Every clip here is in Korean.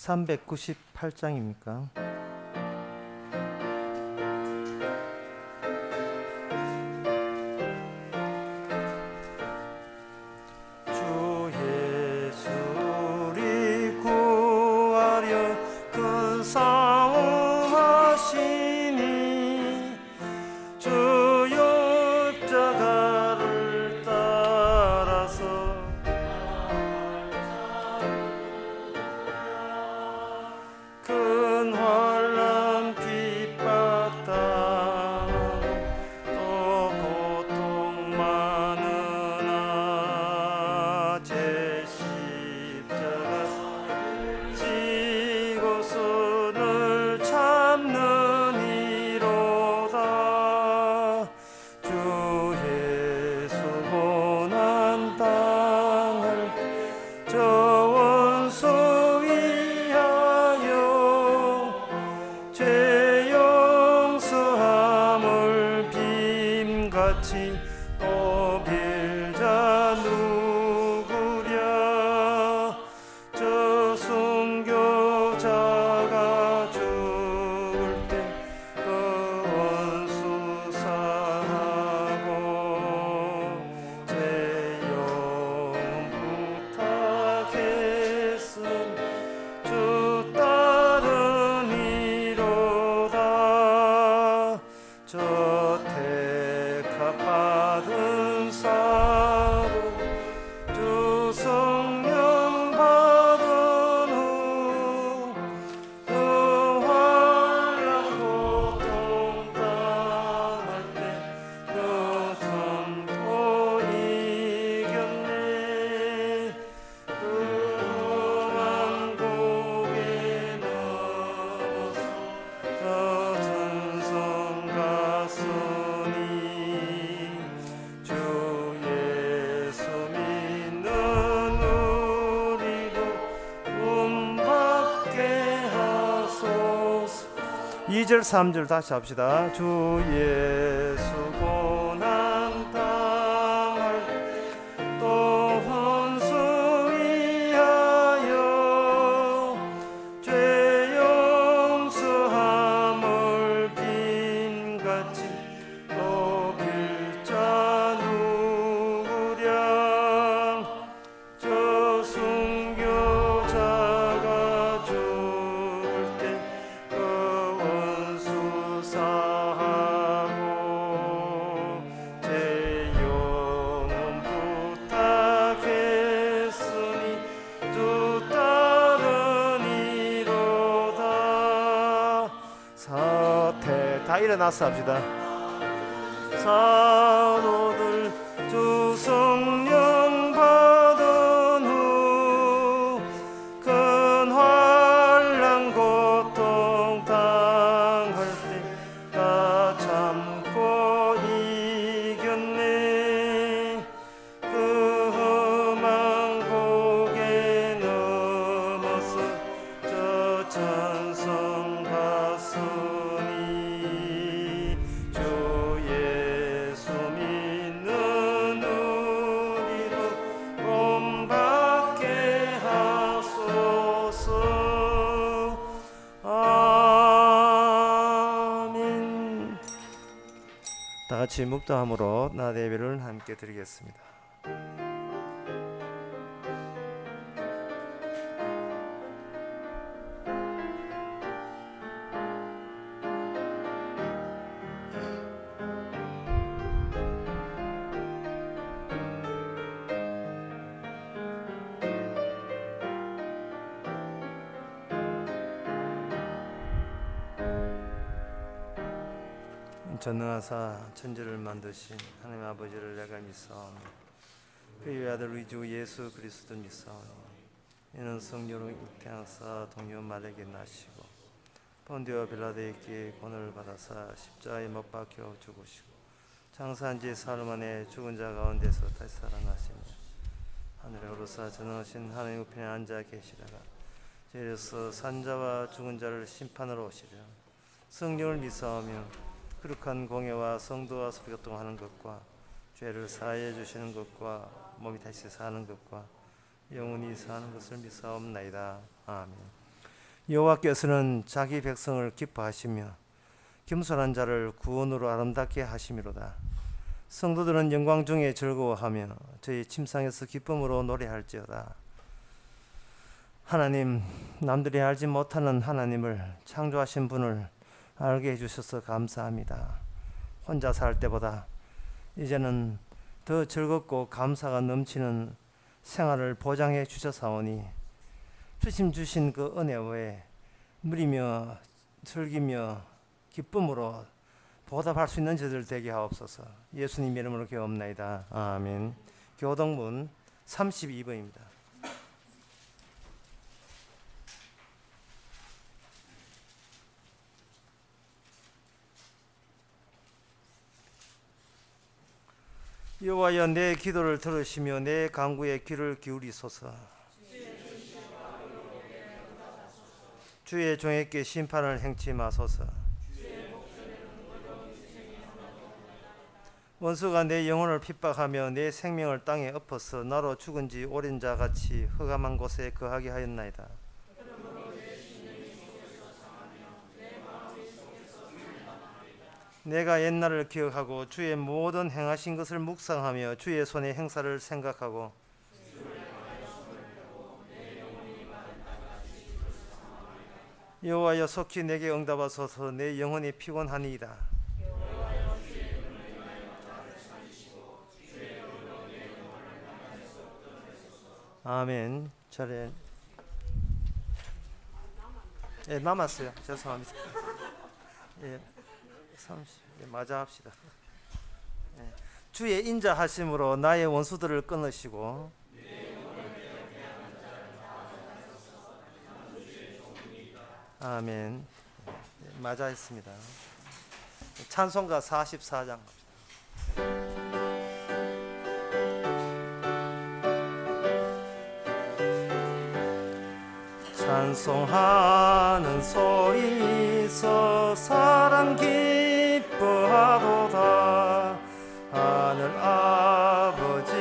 398장입니까? 또 빌자 누구랴. 저 순교자가 죽을 때 그 원수 사하고 제 영혼 부탁했음 주 따르니로다. 저 받은 사도 주 성령 받은 후 그 환난 고통 당할 때 그 참고 이겼네. 그 험한 고개 넘어서 저 천성 갔으니 주 예수 믿는 우리도 구원받게 하소서. 2절 3절 다시 합시다. 주 예수 고난 당할 또 혼수 위하여 죄 용서함을 빈같이 또 빌자 누구랴. 저 순교자가 죽을 때 그 원수 사하고 제 영혼 부탁했으니 주 따르니로다. 사태 다 일어나서 합시다. 사도들 주 성령 받은 후 큰 환난 고통 당할 때 다 참고 이겼네. 그 험한 고개 넘어서 저 찬성 갔으니 주 예수 믿는 우리도 구원받게 하소서. 아멘. 다 같이 묵도함으로 나 예배를 함께 드리겠습니다. 전능하사 천지를 만드신 하나님 아버지를 내가 믿사오니 그의 아들 우리 주 예수 그리스도 믿사오니 이는 성령으로 잉태하사 동요 말에게 나시고 본디오 빌라도에게 권을 받아사 십자가에 못 박혀 죽으시고 장사한 지 사흘 만에 죽은 자 가운데서 다시 살아나시며 하늘에 오르사 전능하신 하나님 우편에 앉아 계시다가 저리서 산자와 죽은 자를 심판하러 오시려. 성령을 믿사오며 거룩한 공예와 성도와 소교통하는 것과 죄를 사하여 주시는 것과 몸이 다시 사는 것과 영원히 사는 것을 믿사옵나이다. 아멘. 여호와께서는 자기 백성을 기뻐하시며 겸손한 자를 구원으로 아름답게 하심이로다. 성도들은 영광 중에 즐거워하며 저희 침상에서 기쁨으로 노래할지어다. 하나님, 남들이 알지 못하는 하나님을, 창조하신 분을 알게 해주셔서 감사합니다. 혼자 살 때보다 이제는 더 즐겁고 감사가 넘치는 생활을 보장해 주셔사오니 주심 주신 그 은혜 외에 누리며 즐기며 기쁨으로 보답할 수 있는 저들 되게 하옵소서. 예수님 이름으로 기도합나이다. 아멘. 교동문 32번입니다. 여호와여, 내 기도를 들으시며 내 간구에 귀를 기울이소서. 주의 종에게 심판을 행치 마소서. 원수가 내 영혼을 핍박하며 내 생명을 땅에 엎어서 나로 죽은 지 오랜 자 같이 흑암한 곳에 거하게 하였나이다. 내가 옛날을 기억하고 주의 모든 행하신 것을 묵상하며 주의 손의 행사를 생각하고 여호와여, 속히 내게 응답하소서. 내 영혼이 피곤하니이다. 아멘. 절에 남았어요. 죄송합니다. 30 맞아 합시다. 주의 인자하심으로 나의 원수들을 끊으시고 아멘. 맞아 했습니다. 찬송가 44장 찬송하는 소리 있어 사람 기뻐하도다. 하늘 아버지의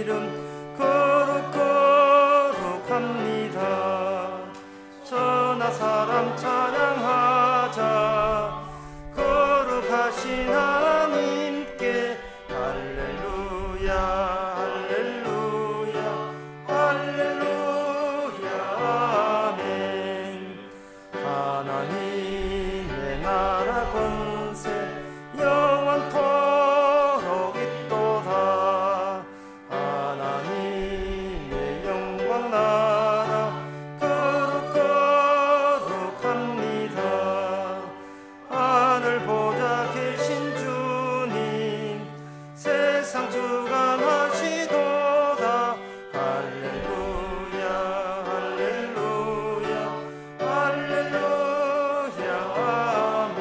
이름 거룩거룩합니다. 천하 사람 찬양하자. 거룩하신 하나님께 할렐루야 할렐루야 할렐루야 아멘. 하나님의 나라 권세 영원토록 있도다. 하나님의 영광 나라 거룩거룩합니다. 하늘 보좌 계신 주님 세상 주관하시도다. 할렐루야 할렐루야 할렐루야 아멘.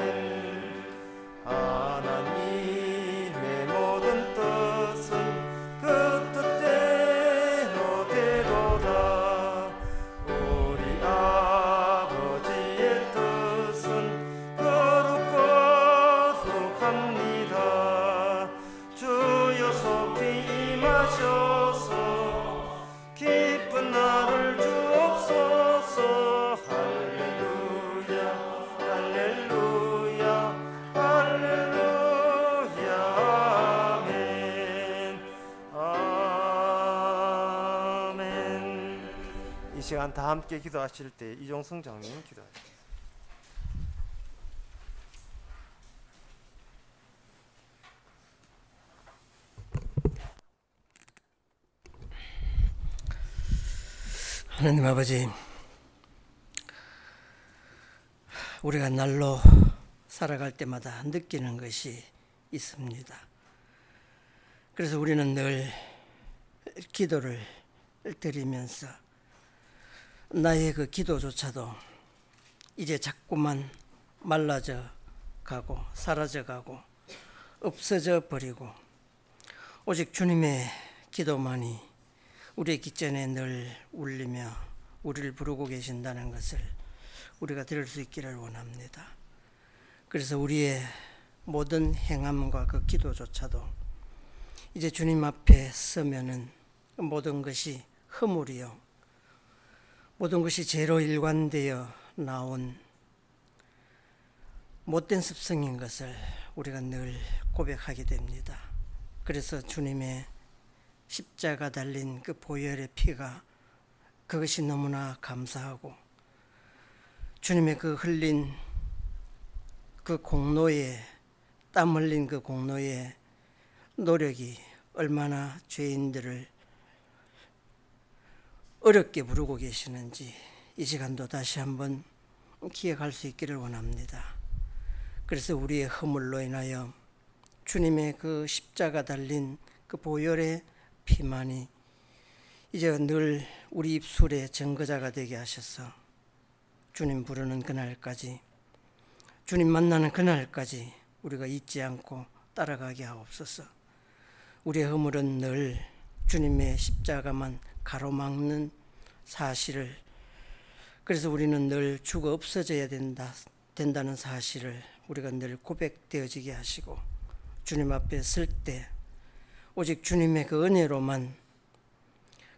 하나님의 모든 뜻은 그 뜻대로 되도다. 우리 아버지의 뜻은 거룩거룩합니다. 주여 속히 임하셔서 기쁜 나를 주옵소서. 할렐루야 할렐루야 할렐루야 아멘 아멘. 이 시간 다 함께 기도하실 때 이종성 장님 기도하십니다. 하나님 아버지, 우리가 날로 살아갈 때마다 느끼는 것이 있습니다. 그래서 우리는 늘 기도를 드리면서 나의 그 기도조차도 이제 자꾸만 말라져 가고 사라져 가고 없어져 버리고 오직 주님의 기도만이 우리의 기전에 늘 울리며 우리를 부르고 계신다는 것을 우리가 들을 수 있기를 원합니다. 그래서 우리의 모든 행함과 그 기도조차도 이제 주님 앞에 서면은 모든 것이 허물이요 모든 것이 죄로 일관되어 나온 못된 습성인 것을 우리가 늘 고백하게 됩니다. 그래서 주님의 십자가 달린 그 보혈의 피가 그것이 너무나 감사하고 주님의 그 흘린 그 공로에 땀 흘린 그 공로의 노력이 얼마나 죄인들을 어렵게 부르고 계시는지 이 시간도 다시 한번 기억할 수 있기를 원합니다. 그래서 우리의 허물로 인하여 주님의 그 십자가 달린 그 보혈의 피만이 이제 늘 우리 입술의 증거자가 되게 하셔서 주님 부르는 그날까지, 주님 만나는 그날까지 우리가 잊지 않고 따라가게 하옵소서. 우리의 허물은 늘 주님의 십자가만 가로막는 사실을, 그래서 우리는 늘 죽어 없어져야 된다는 사실을 우리가 늘 고백되어지게 하시고, 주님 앞에 설 때 오직 주님의 그 은혜로만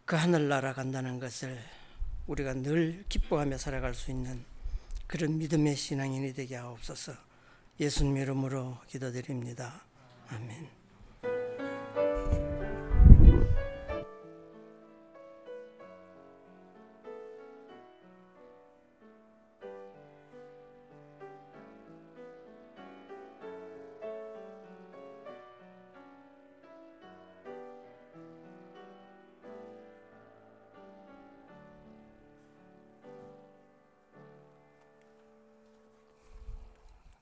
그 하늘나라 간다는 것을 우리가 늘 기뻐하며 살아갈 수 있는 그런 믿음의 신앙인이 되게 하옵소서. 예수님 이름으로 기도드립니다. 아멘.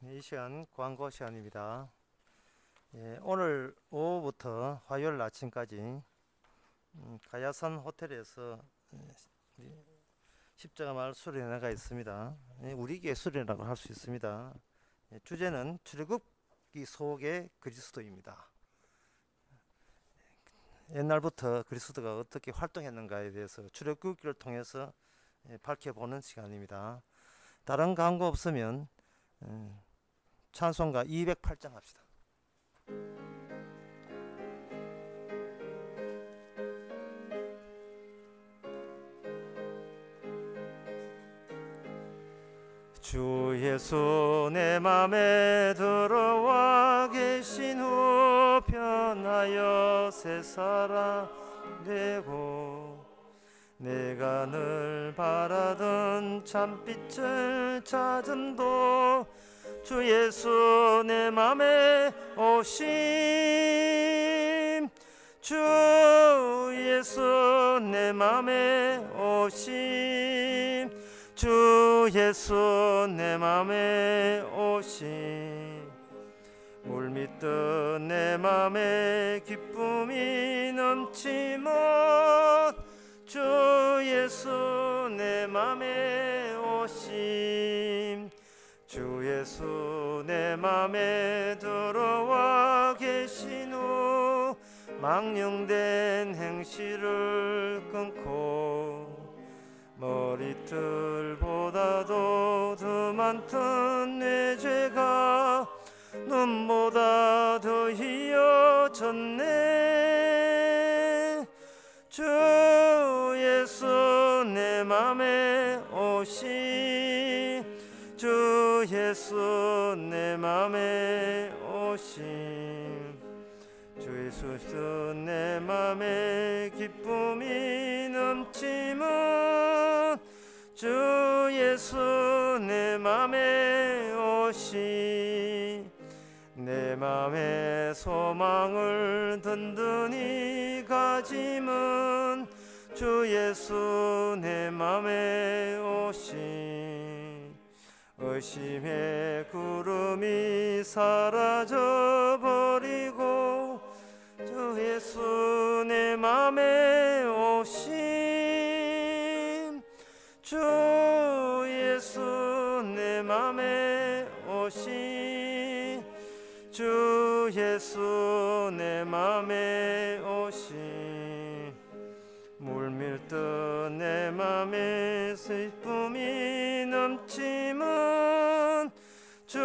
이 시간 광고 시간입니다. 오늘 오후부터 화요일 아침까지 가야산 호텔에서 십자가 마을 수련회가 있습니다. 우리에게 수련회라고 할 수 있습니다. 주제는 출애굽기 속의 그리스도입니다. 옛날부터 그리스도가 어떻게 활동했는가에 대해서 출애굽기를 통해서 밝혀보는 시간입니다. 다른 광고 없으면 찬송가 208장 합시다. 주 예수 내 맘에 들어와 계신 후 변하여 새 사람 되고 내가 늘 바라던 참빛을 찾음도 주 예수 내 맘에 오심, 주 예수 내 맘에 오심, 주 예수 내 맘에 오심. 물밀듯 내 맘에 기쁨이 넘치면 주 예수 내 맘에 오심, 주 예수 내 맘에 들어와 계신 후 망령된 행실을 끊고 머리털보다도 더 많던 내 죄가 눈보다 더 희어졌네. 주 예수 내 맘에 오심, 주 예수 내 맘에 오심, 주 예수 내 맘에 기쁨이 넘치면 주 예수 내 맘에 오심. 내 맘의 소망을 든든히 가지면 주 예수 내 맘에 오심. 의심의 구름이 사라져버리고 주 예수 내 맘에 오심, 주 예수 내 맘에 오심, 주 예수 내 맘에 오심. 물밀듯 내 맘에 슬픔이 넘치면 주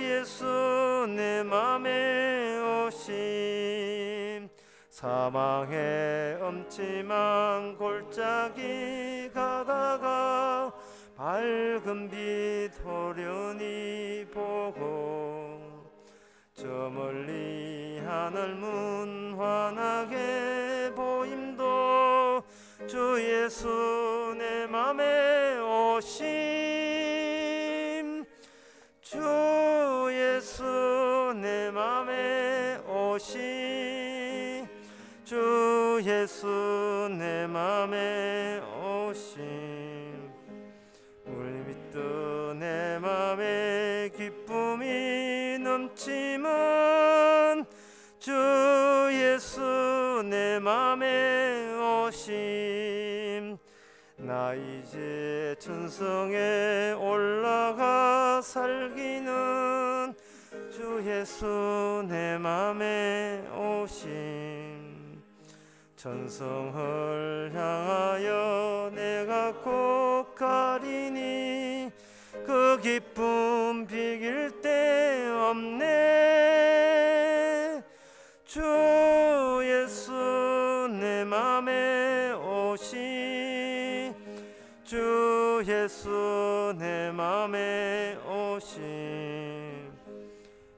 예수 내 맘에 오심. 사망의 엄침한 골짜기 가다가 맑은 빛 호련히 보고 저 멀리 하늘 문 환하게 보임도 주 예수 내 맘에 오심 주 예수 내 맘에 오심 주 예수 내 맘에 오심 울밑도 내 맘에 기쁨이 넘치면 주 예수 내 맘에 오심 나 이제 천성에 올라가 살기는 주 예수 내 맘에 오심 천성을 향하여 내가 꼭 가리니 그 기쁨 비길 데 없네 주 예수 내 맘에 오시 주 예수 내 맘에 오시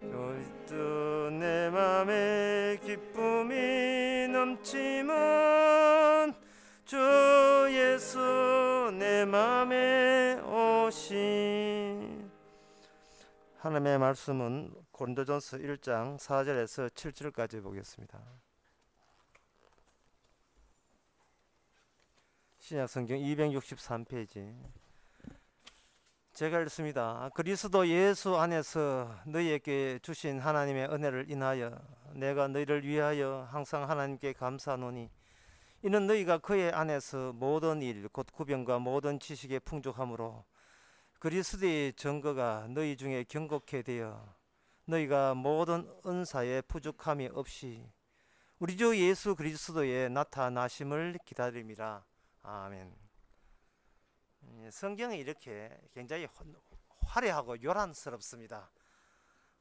여리도 내 맘에 기쁨이 넘치면 주 예수 내 맘에 오시 하나님의 말씀은 고린도전서 1장 4절에서 7절까지 보겠습니다. 신약성경 263페이지 제가 읽습니다. 그리스도 예수 안에서 너희에게 주신 하나님의 은혜를 인하여 내가 너희를 위하여 항상 하나님께 감사하노니 이는 너희가 그의 안에서 모든 일 곧 구변과 모든 지식에 풍족함으로 그리스도의 증거가 너희 중에 경곡해 되어 너희가 모든 은사에 부족함이 없이 우리 주 예수 그리스도의 나타나심을 기다림이라. 아멘. 성경이 이렇게 굉장히 화려하고 요란스럽습니다.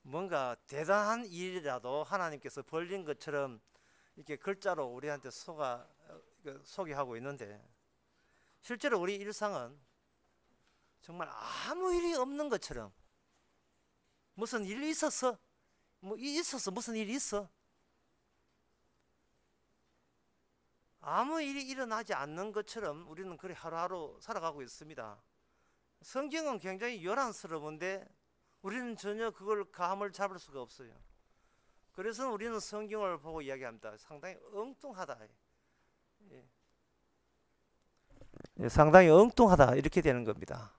뭔가 대단한 일이라도 하나님께서 벌린 것처럼 이렇게 글자로 우리한테 소개하고 있는데 실제로 우리 일상은 정말 아무 일이 없는 것처럼 무슨 일이 있었어? 무슨 일이 있어? 아무 일이 일어나지 않는 것처럼 우리는 그렇게 하루하루 살아가고 있습니다. 성경은 굉장히 요란스러운데 우리는 전혀 그걸 감을 잡을 수가 없어요. 그래서 우리는 성경을 보고 이야기합니다. 상당히 엉뚱하다. 상당히 엉뚱하다 이렇게 되는 겁니다.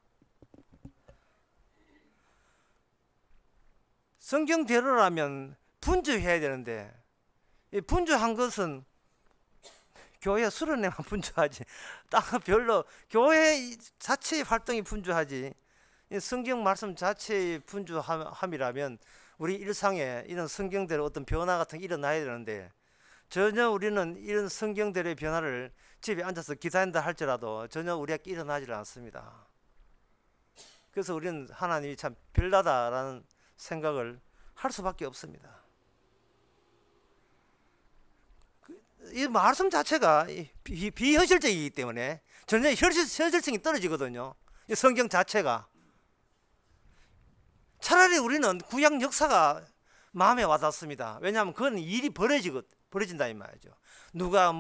성경대로라면 분주해야 되는데 분주한 것은 교회 수련회만 분주하지 별로 교회 자체의 활동이 분주하지 성경 말씀 자체의 분주함이라면 우리 일상에 이런 성경대로 어떤 변화 같은 게 일어나야 되는데 전혀 우리는 이런 성경대로의 변화를 집에 앉아서 기다린다 할지라도 전혀 우리에게 일어나지 않습니다. 그래서 우리는 하나님이 참 별나다라는 생각을 할 수밖에 없습니다. 이 말씀 자체가 비현실적이기 때문에 전혀 현실성이 떨어지거든요. 이 성경 자체가. 차라리 우리는 구약 역사가 마음에 와닿습니다. 왜냐하면 그건 일이 벌어진다 이 말이죠. 누가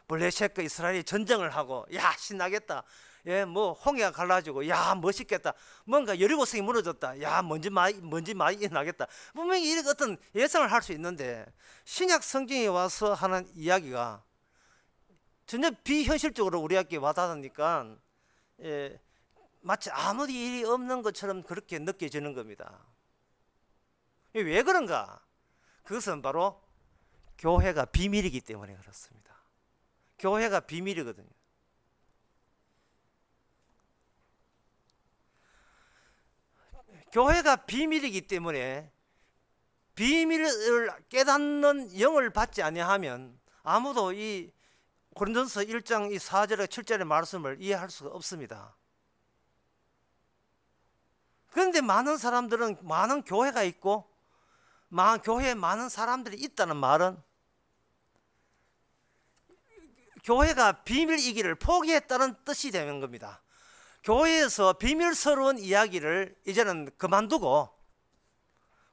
블레셋과 이스라엘이 전쟁을 하고 야 신나겠다. 홍해가 갈라지고 야 멋있겠다. 뭔가 여리고성이 무너졌다. 야 먼지 많이 나겠다. 분명히 이런 어떤 예상을 할 수 있는데 신약 성경에 와서 하는 이야기가 전혀 비현실적으로 우리에게 와닿으니까 마치 아무 일이 없는 것처럼 그렇게 느껴지는 겁니다. 왜 그런가? 그것은 바로 교회가 비밀이기 때문에 그렇습니다. 교회가 비밀이거든요. 교회가 비밀이기 때문에 비밀을 깨닫는 영을 받지 아니하면 아무도 이 고린도전서 1장 이 4절에 7절의 말씀을 이해할 수가 없습니다. 그런데 많은 사람들은 많은 교회가 있고 교회에 많은 사람들이 있다는 말은 교회가 비밀이기를 포기했다는 뜻이 되는 겁니다. 교회에서 비밀스러운 이야기를 이제는 그만두고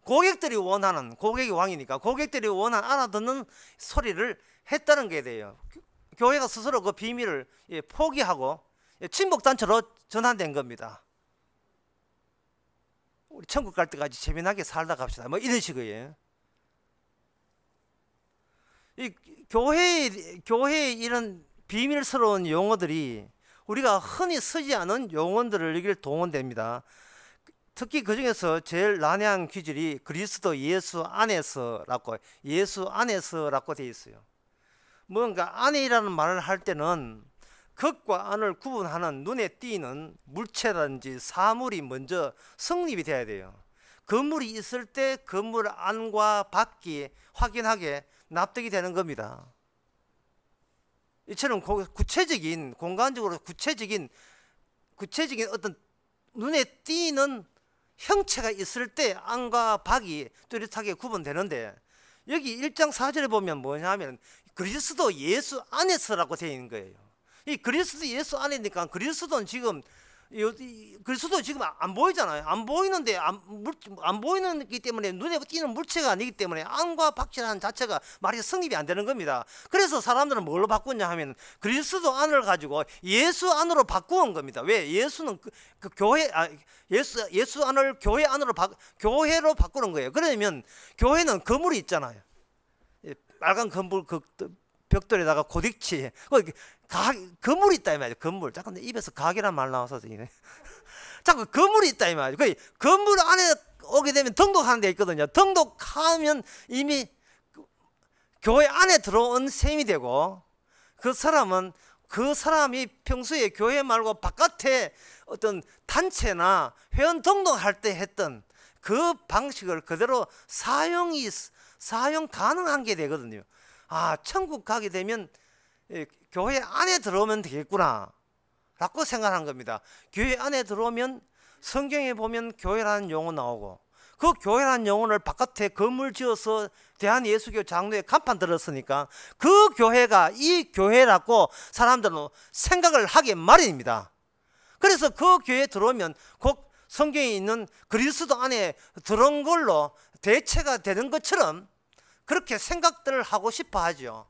고객들이 원하는, 고객이 왕이니까 고객들이 원하는 알아듣는 소리를 했다는 게 돼요. 교회가 스스로 그 비밀을 포기하고 친목단체로 전환된 겁니다. 우리 천국 갈 때까지 재미나게 살다 갑시다. 뭐 이런 식이에요. 이 교회의 이런 비밀스러운 용어들이 우리가 흔히 쓰지 않은 용어들을 여기를 동원됩니다. 특히 그 중에서 제일 난해한 기질이 그리스도 예수 안에서라고, 예수 안에서라고 되어 있어요. 뭔가 안에라는 말을 할 때는 극과 안을 구분하는 눈에 띄는 물체라든지 사물이 먼저 성립이 돼야 돼요. 건물이 있을 때 건물 안과 밖이 확연하게 납득이 되는 겁니다. 이처럼 구체적인, 공간적으로 구체적인 어떤 눈에 띄는 형체가 있을 때 안과 밖이 뚜렷하게 구분되는데, 여기 1장 4절에 보면 뭐냐면 그리스도 예수 안에서라고 되어 있는 거예요. 이 그리스도 예수 안이니까 그리스도는 지금 안 보이잖아요. 안 보이는데 안 보이는기 때문에 눈에 띄는 물체가 아니기 때문에 안과 밖이라는 자체가 말이 성립이 안 되는 겁니다. 그래서 사람들은 뭘로 바꾸냐 하면 그리스도 안을 가지고 예수 안으로 바꾸는 겁니다. 왜? 예수는 예수 안을 교회 안으로 교회로 바꾸는 거예요. 그러면 교회는 건물이 있잖아요. 빨간 건물 벽돌에다가 고딕치 건물이 있다 이 말이죠. 건물. 잠깐 내 입에서 가게란 말 나와서 자꾸 건물이 있다 이 말이죠. 그 건물 안에 오게 되면 등록하는 데 있거든요. 등록하면 이미 교회 안에 들어온 셈이 되고, 그 사람이 평소에 교회 말고 바깥에 어떤 단체나 회원 등록할 때 했던 그 방식을 그대로 사용 가능한 게 되거든요. 아, 천국 가게 되면 교회 안에 들어오면 되겠구나 라고 생각한 겁니다. 교회 안에 들어오면 성경에 보면 교회라는 용어 나오고, 그 교회라는 용어를 바깥에 건물 지어서 대한예수교 장로에 간판 들었으니까 그 교회가 이 교회라고 사람들은 생각을 하기 마련입니다. 그래서 그 교회에 들어오면 곧 성경에 있는 그리스도 안에 들어온 걸로 대체가 되는 것처럼 그렇게 생각들을 하고 싶어 하죠.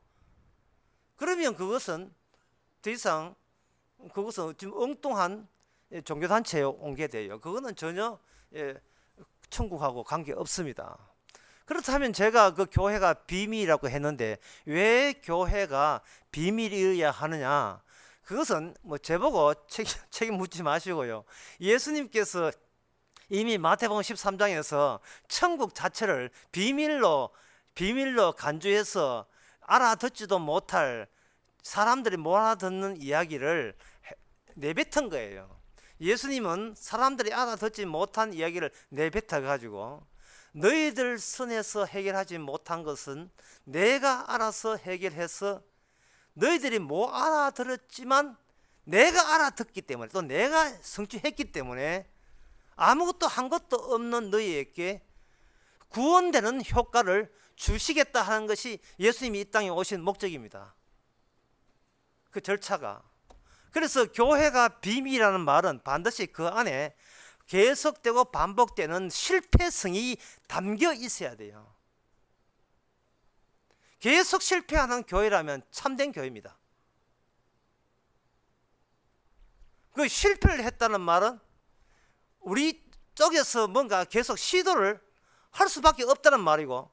그러면 그것은 더 이상 좀 엉뚱한 종교단체에 온 게 돼요. 그거는 전혀 천국하고 관계 없습니다. 그렇다면 제가 그 교회가 비밀이라고 했는데 왜 교회가 비밀이어야 하느냐? 그것은 뭐 제보고 책임 묻지 마시고요. 예수님께서 이미 마태복음 13장에서 천국 자체를 비밀로 간주해서 알아듣지도 못할, 사람들이 못 알아듣는 이야기를 내뱉은 거예요. 예수님은 사람들이 알아듣지 못한 이야기를 내뱉어 가지고 너희들 선에서 해결하지 못한 것은 내가 알아서 해결해서 너희들이 못 알아들었지만 내가 알아듣기 때문에, 또 내가 성취했기 때문에 아무것도 한 것도 없는 너희에게 구원되는 효과를 주시겠다 하는 것이 예수님이 이 땅에 오신 목적입니다. 그 절차가. 그래서 교회가 비밀이라는 말은 반드시 그 안에 계속되고 반복되는 실패성이 담겨 있어야 돼요. 계속 실패하는 교회라면 참된 교회입니다. 그 실패를 했다는 말은 우리 쪽에서 뭔가 계속 시도를 할 수밖에 없다는 말이고,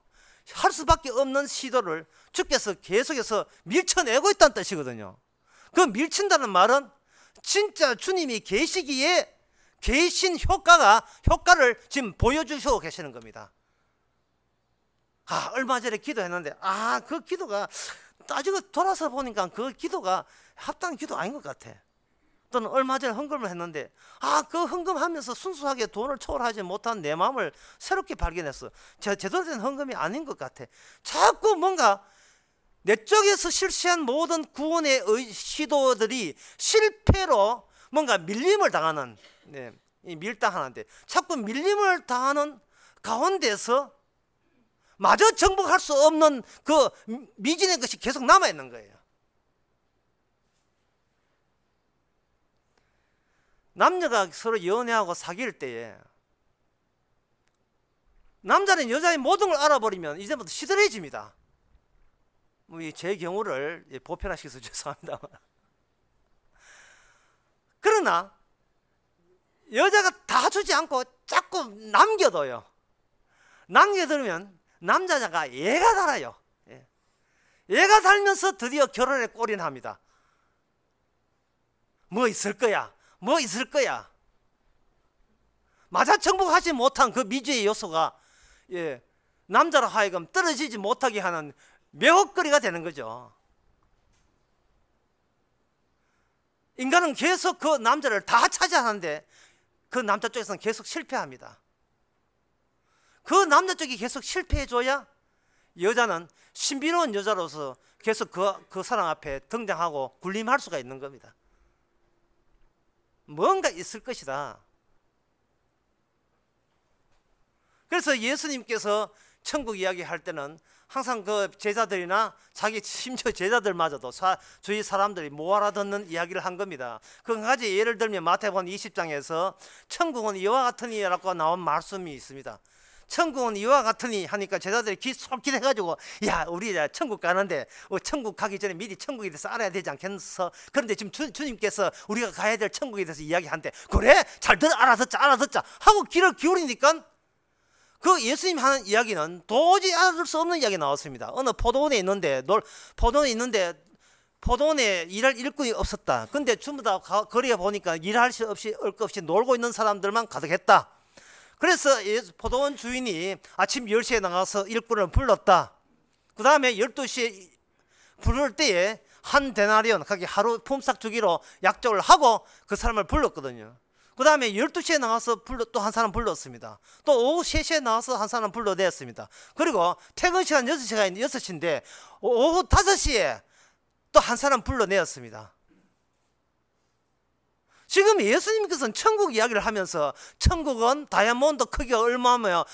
할 수밖에 없는 시도를 주께서 계속해서 밀쳐내고 있다는 뜻이거든요. 그 밀친다는 말은 진짜 주님이 계시기에 계신 효과를 지금 보여주시고 계시는 겁니다. 얼마 전에 기도했는데 그 기도가 따지고 돌아서 보니까 그 기도가 합당한 기도 아닌 것 같아. 또는 얼마 전에 헌금을 했는데 그 헌금하면서 순수하게 돈을 초월하지 못한 내 마음을 새롭게 발견했어. 제대로 된 헌금이 아닌 것 같아. 자꾸 뭔가 내 쪽에서 실시한 모든 구원의 시도들이 실패로 뭔가 밀림을 당하는, 밀당하는데 자꾸 밀림을 당하는 가운데서 마저 정복할 수 없는 그 미진의 것이 계속 남아있는 거예요. 남녀가 서로 연애하고 사귈 때에 남자는 여자의 모든 걸 알아버리면 이제부터 시들해집니다. 제 경우를 보편화시켜서 죄송합니다. 그러나 여자가 다 주지 않고 자꾸 남겨둬요. 남겨두면 남자가 얘가 달아요. 얘가 달면서 드디어 결혼에 골인합니다. 뭐 있을 거야? 뭐 있을 거야? 맞아 정복하지 못한 그 미주의 요소가 남자로 하여금 떨어지지 못하게 하는 매혹거리가 되는 거죠. 인간은 계속 그 남자를 다 차지하는데 그 남자 쪽에서는 계속 실패합니다. 그 남자 쪽이 계속 실패해줘야 여자는 신비로운 여자로서 계속 그 사람 앞에 등장하고 군림할 수가 있는 겁니다. 뭔가 있을 것이다. 그래서 예수님께서 천국 이야기할 때는 항상 그 제자들이나 자기 심지어 제자들마저도 주위 사람들이 못 알아듣는 이야기를 한 겁니다. 그 한 가지 예를 들면 마태복음 20장에서 천국은 이와 같으니라고 나온 말씀이 있습니다. 천국은 이와 같으니 하니까 제자들이 귀 솔깃해가지고 야 우리 천국 가는데 천국 가기 전에 미리 천국에 대해서 알아야 되지 않겠어? 그런데 지금 주님께서 우리가 가야 될 천국에 대해서 이야기한대. 그래? 잘 알아듣자 하고 귀를 기울이니까 그 예수님 하는 이야기는 도저히 알아들 수 없는 이야기 나왔습니다. 어느 포도원에 있는데 포도원에 일할 일꾼이 없었다. 근데 전부 다 거리에 보니까 일할 수 없이 것 없이 놀고 있는 사람들만 가득했다. 그래서 포도원 주인이 아침 10시에 나가서 일꾼을 불렀다. 그 다음에 12시에 부를 때에 한 데나리온, 거기 하루 품삯 주기로 약속을 하고 그 사람을 불렀거든요. 그 다음에 12시에 나가서 또 한 사람 불렀습니다. 또 오후 3시에 나가서 한 사람 불러냈습니다. 그리고 퇴근 시간 6시인데 오후 5시에 또 한 사람 불러내었습니다. 지금 예수님께서는 천국 이야기를 하면서 천국은 다이아몬드 크기가 얼마며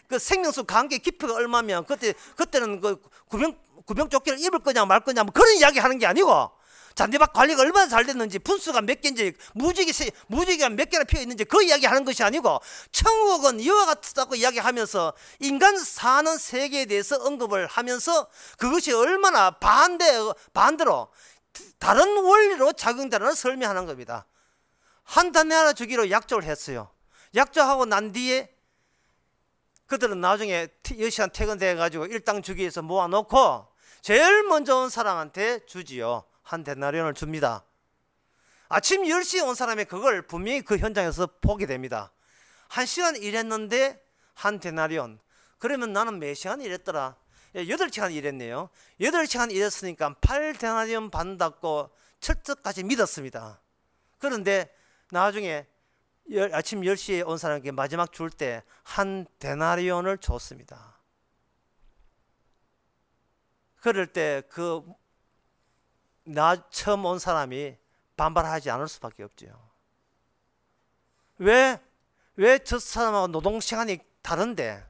그 생명수 관계 깊이가 얼마며 그때는 그 구명조끼를 입을 거냐 말 거냐 뭐 그런 이야기 하는 게 아니고 잔디밭 관리가 얼마나 잘 됐는지 분수가 몇 개인지 무지개가 몇 개나 피어 있는지 그 이야기 하는 것이 아니고 천국은 이와 같다고 이야기하면서 인간 사는 세계에 대해서 언급을 하면서 그것이 얼마나 반대로 다른 원리로 작용되는 설명하는 겁니다. 한 데나리온 주기로 약속을 했어요. 약속하고 난 뒤에 그들은 나중에 10시간 퇴근돼 가지고 일당 주기 위해서 모아놓고 제일 먼저 온 사람한테 주지요. 한 데나리온을 줍니다. 아침 10시에 온 사람이 그걸 분명히 그 현장에서 보게 됩니다. 1시간 일했는데 한 데나리온. 그러면 나는 몇 시간 일했더라? 8시간 일했네요. 8시간 일했으니까 8데나리온 받는다고 철저까지 믿었습니다. 그런데 나중에 아침 10시에 온 사람에게 마지막 줄 때 한 데나리온을 줬습니다. 그럴 때 처음 온 사람이 반발하지 않을 수밖에 없죠. 왜 저 사람하고 노동시간이 다른데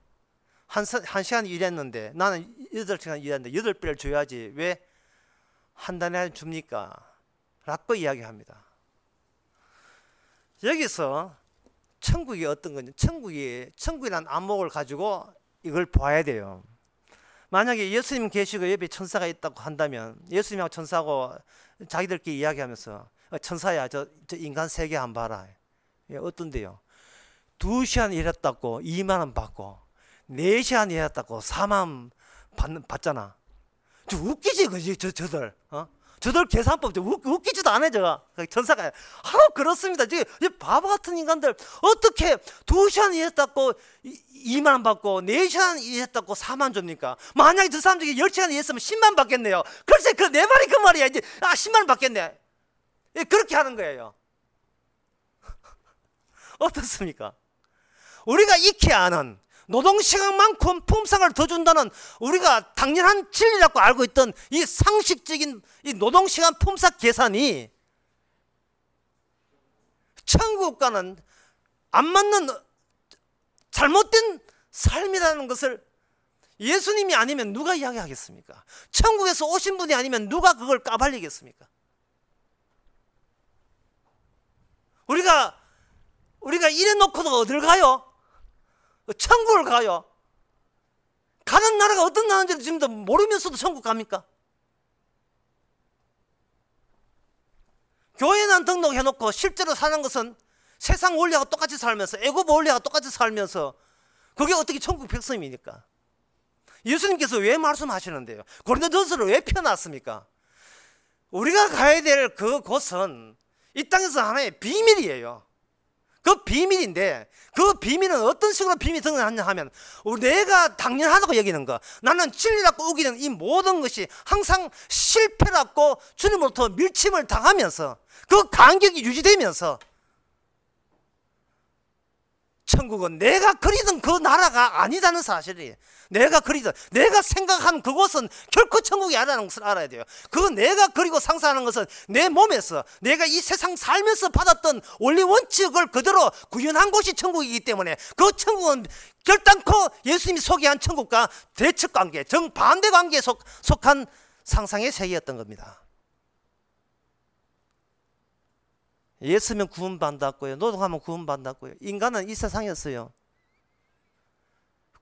한 시간 일했는데 나는 8시간 일했는데 8배를 줘야지 왜 한 달에 줍니까? 라고 이야기합니다. 여기서 천국이 어떤 건지 천국이란 안목을 가지고 이걸 봐야 돼요. 만약에 예수님 계시고 옆에 천사가 있다고 한다면 예수님하고 천사하고 자기들끼리 이야기하면서 천사야 저 인간 세계 한번 봐라. 어떤데요? 2시간 일했다고 2만 원 받고 4시간 일했다고 4만 원 받잖아. 좀 웃기지 그지 저들 저들 계산법 웃기지도 않아 저가 천사가 그렇습니다. 바보 같은 인간들 어떻게 2시간 일했다고 2만 원 받고 4시간 일했다고 4만 줍니까? 만약에 저 사람 중에 10시간 일했으면 10만 받겠네요. 글쎄 내 말이 그 말이야. 이제 10만 원 받겠네. 그렇게 하는 거예요. 어떻습니까? 우리가 익히 아는 노동시간만큼 품삯을 더 준다는 우리가 당연한 진리라고 알고 있던 이 상식적인 이 노동시간 품삯 계산이 천국과는 안 맞는 잘못된 삶이라는 것을 예수님이 아니면 누가 이야기하겠습니까? 천국에서 오신 분이 아니면 누가 그걸 까발리겠습니까? 우리가 이래 놓고도 어딜 가요? 천국을 가요. 가는 나라가 어떤 나라인지 지금도 모르면서도 천국 갑니까? 교회는 등록해놓고 실제로 사는 것은 세상 원리하고 똑같이 살면서, 애굽 원리하고 똑같이 살면서, 그게 어떻게 천국 백성입니까? 예수님께서 왜 말씀하시는데요? 고린도전서를 왜 펴놨습니까? 우리가 가야 될 그곳은 이 땅에서 하나의 비밀이에요. 그 비밀인데, 그 비밀은 어떤 식으로 비밀이 드러나냐 하면, 내가 당연하다고 여기는 거, 나는 진리라고 우기는 이 모든 것이 항상 실패라고 주님으로부터 밀침을 당하면서 그 간격이 유지되면서, 천국은 내가 그리던 그 나라가 아니다는 사실이, 내가 생각한 그곳은 결코 천국이 아니라는 것을 알아야 돼요. 그 내가 그리고 상상하는 것은 내 몸에서 내가 이 세상 살면서 받았던 원리 원칙을 그대로 구현한 곳이 천국이기 때문에, 그 천국은 결단코 예수님이 소개한 천국과 대척관계, 정반대 관계에 속한 상상의 세계였던 겁니다. 예수면 구원받았고요, 노동하면 구원받았고요. 인간은 이 세상이었어요.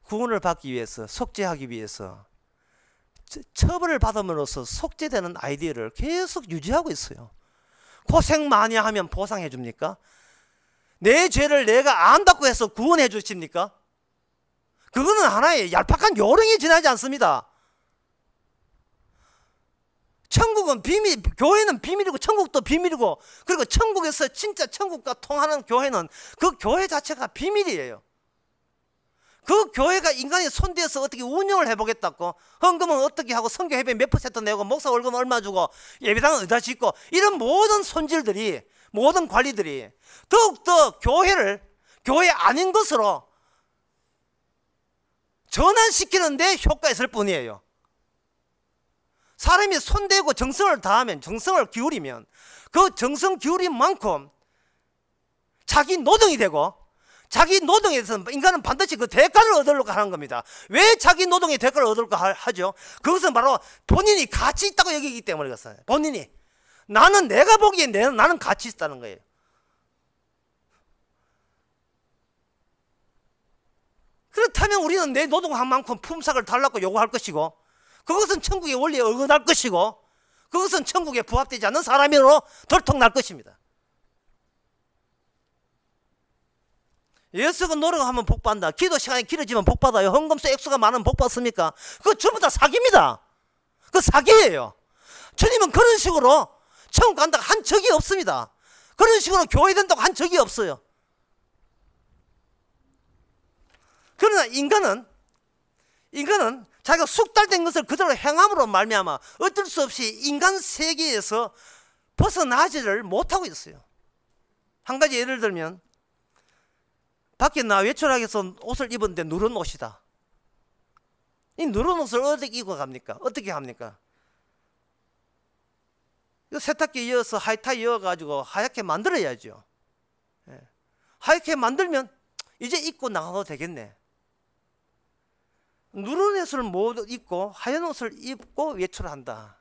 구원을 받기 위해서, 속죄하기 위해서 처벌을 받음으로써 속죄되는 아이디어를 계속 유지하고 있어요. 고생 많이 하면 보상해 줍니까? 내 죄를 내가 안다고 해서 구원해 주십니까? 그거는 하나의 얄팍한 요령이 지나지 않습니다. 천국은 비밀, 교회는 비밀이고 천국도 비밀이고, 그리고 천국에서 진짜 천국과 통하는 교회는 그 교회 자체가 비밀이에요. 그 교회가 인간이 손대서 어떻게 운영을 해보겠다고, 헌금은 어떻게 하고, 선교회비 몇 % 내고, 목사 월급 얼마 주고, 예배당은 어디다 짓고, 이런 모든 손질들이, 모든 관리들이 더욱더 교회를 교회 아닌 것으로 전환시키는 데 효과가 있을 뿐이에요. 사람이 손대고 정성을 다하면, 정성을 기울이면, 그 정성 기울인 만큼 자기 노동이 되고, 자기 노동에 대해서 인간은 반드시 그 대가를 얻으려고 하는 겁니다. 왜 자기 노동의 대가를 얻으려고 하죠? 그것은 바로 본인이 가치 있다고 여기기 때문에 그렇어요. 본인이, 나는 내가 보기에 나는 가치 있다는 거예요. 그렇다면 우리는 내 노동한 만큼 품삯을 달라고 요구할 것이고, 그것은 천국의 원리에 어긋날 것이고, 그것은 천국에 부합되지 않는 사람으로 들통날 것입니다. 예수가 노력하면 복받는다, 기도 시간이 길어지면 복받아요, 헌금수 액수가 많으면 복받습니까? 그거 전부 다 사기입니다. 그거 사기예요. 주님은 그런 식으로 천국 간다고 한 적이 없습니다. 그런 식으로 교회 된다고 한 적이 없어요. 그러나 인간은 자기가 숙달된 것을 그대로 행함으로 말미암아 어쩔 수 없이 인간 세계에서 벗어나지를 못하고 있어요. 한 가지 예를 들면, 밖에 나 외출하기 위해서 옷을 입었는데 누런 옷이다. 이 누런 옷을 어떻게 입고 갑니까? 어떻게 합니까? 이거 세탁기에 이어서 하얗게 이어가지고 하얗게 만들어야죠. 하얗게 만들면 이제 입고 나가도 되겠네. 누런 옷을 못 입고 하얀 옷을 입고 외출한다.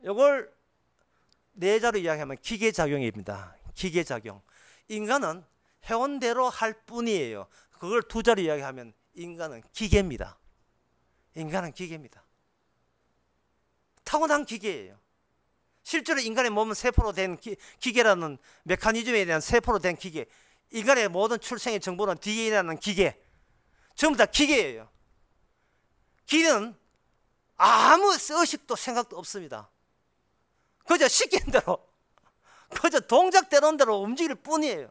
이걸 내자로 이야기하면 기계작용입니다. 기계작용. 인간은 해온 대로 할 뿐이에요. 그걸 두 자로 이야기하면 인간은 기계입니다. 인간은 기계입니다. 타고난 기계예요. 실제로 인간의 몸은 세포로 된 기계라는 메커니즘에 대한 세포로 된 기계, 인간의 모든 출생의 정보는 DNA라는 기계, 전부 다 기계예요. 기계는 아무 의식도 생각도 없습니다. 그저 시킨 대로, 그저 동작되는 대로 움직일 뿐이에요.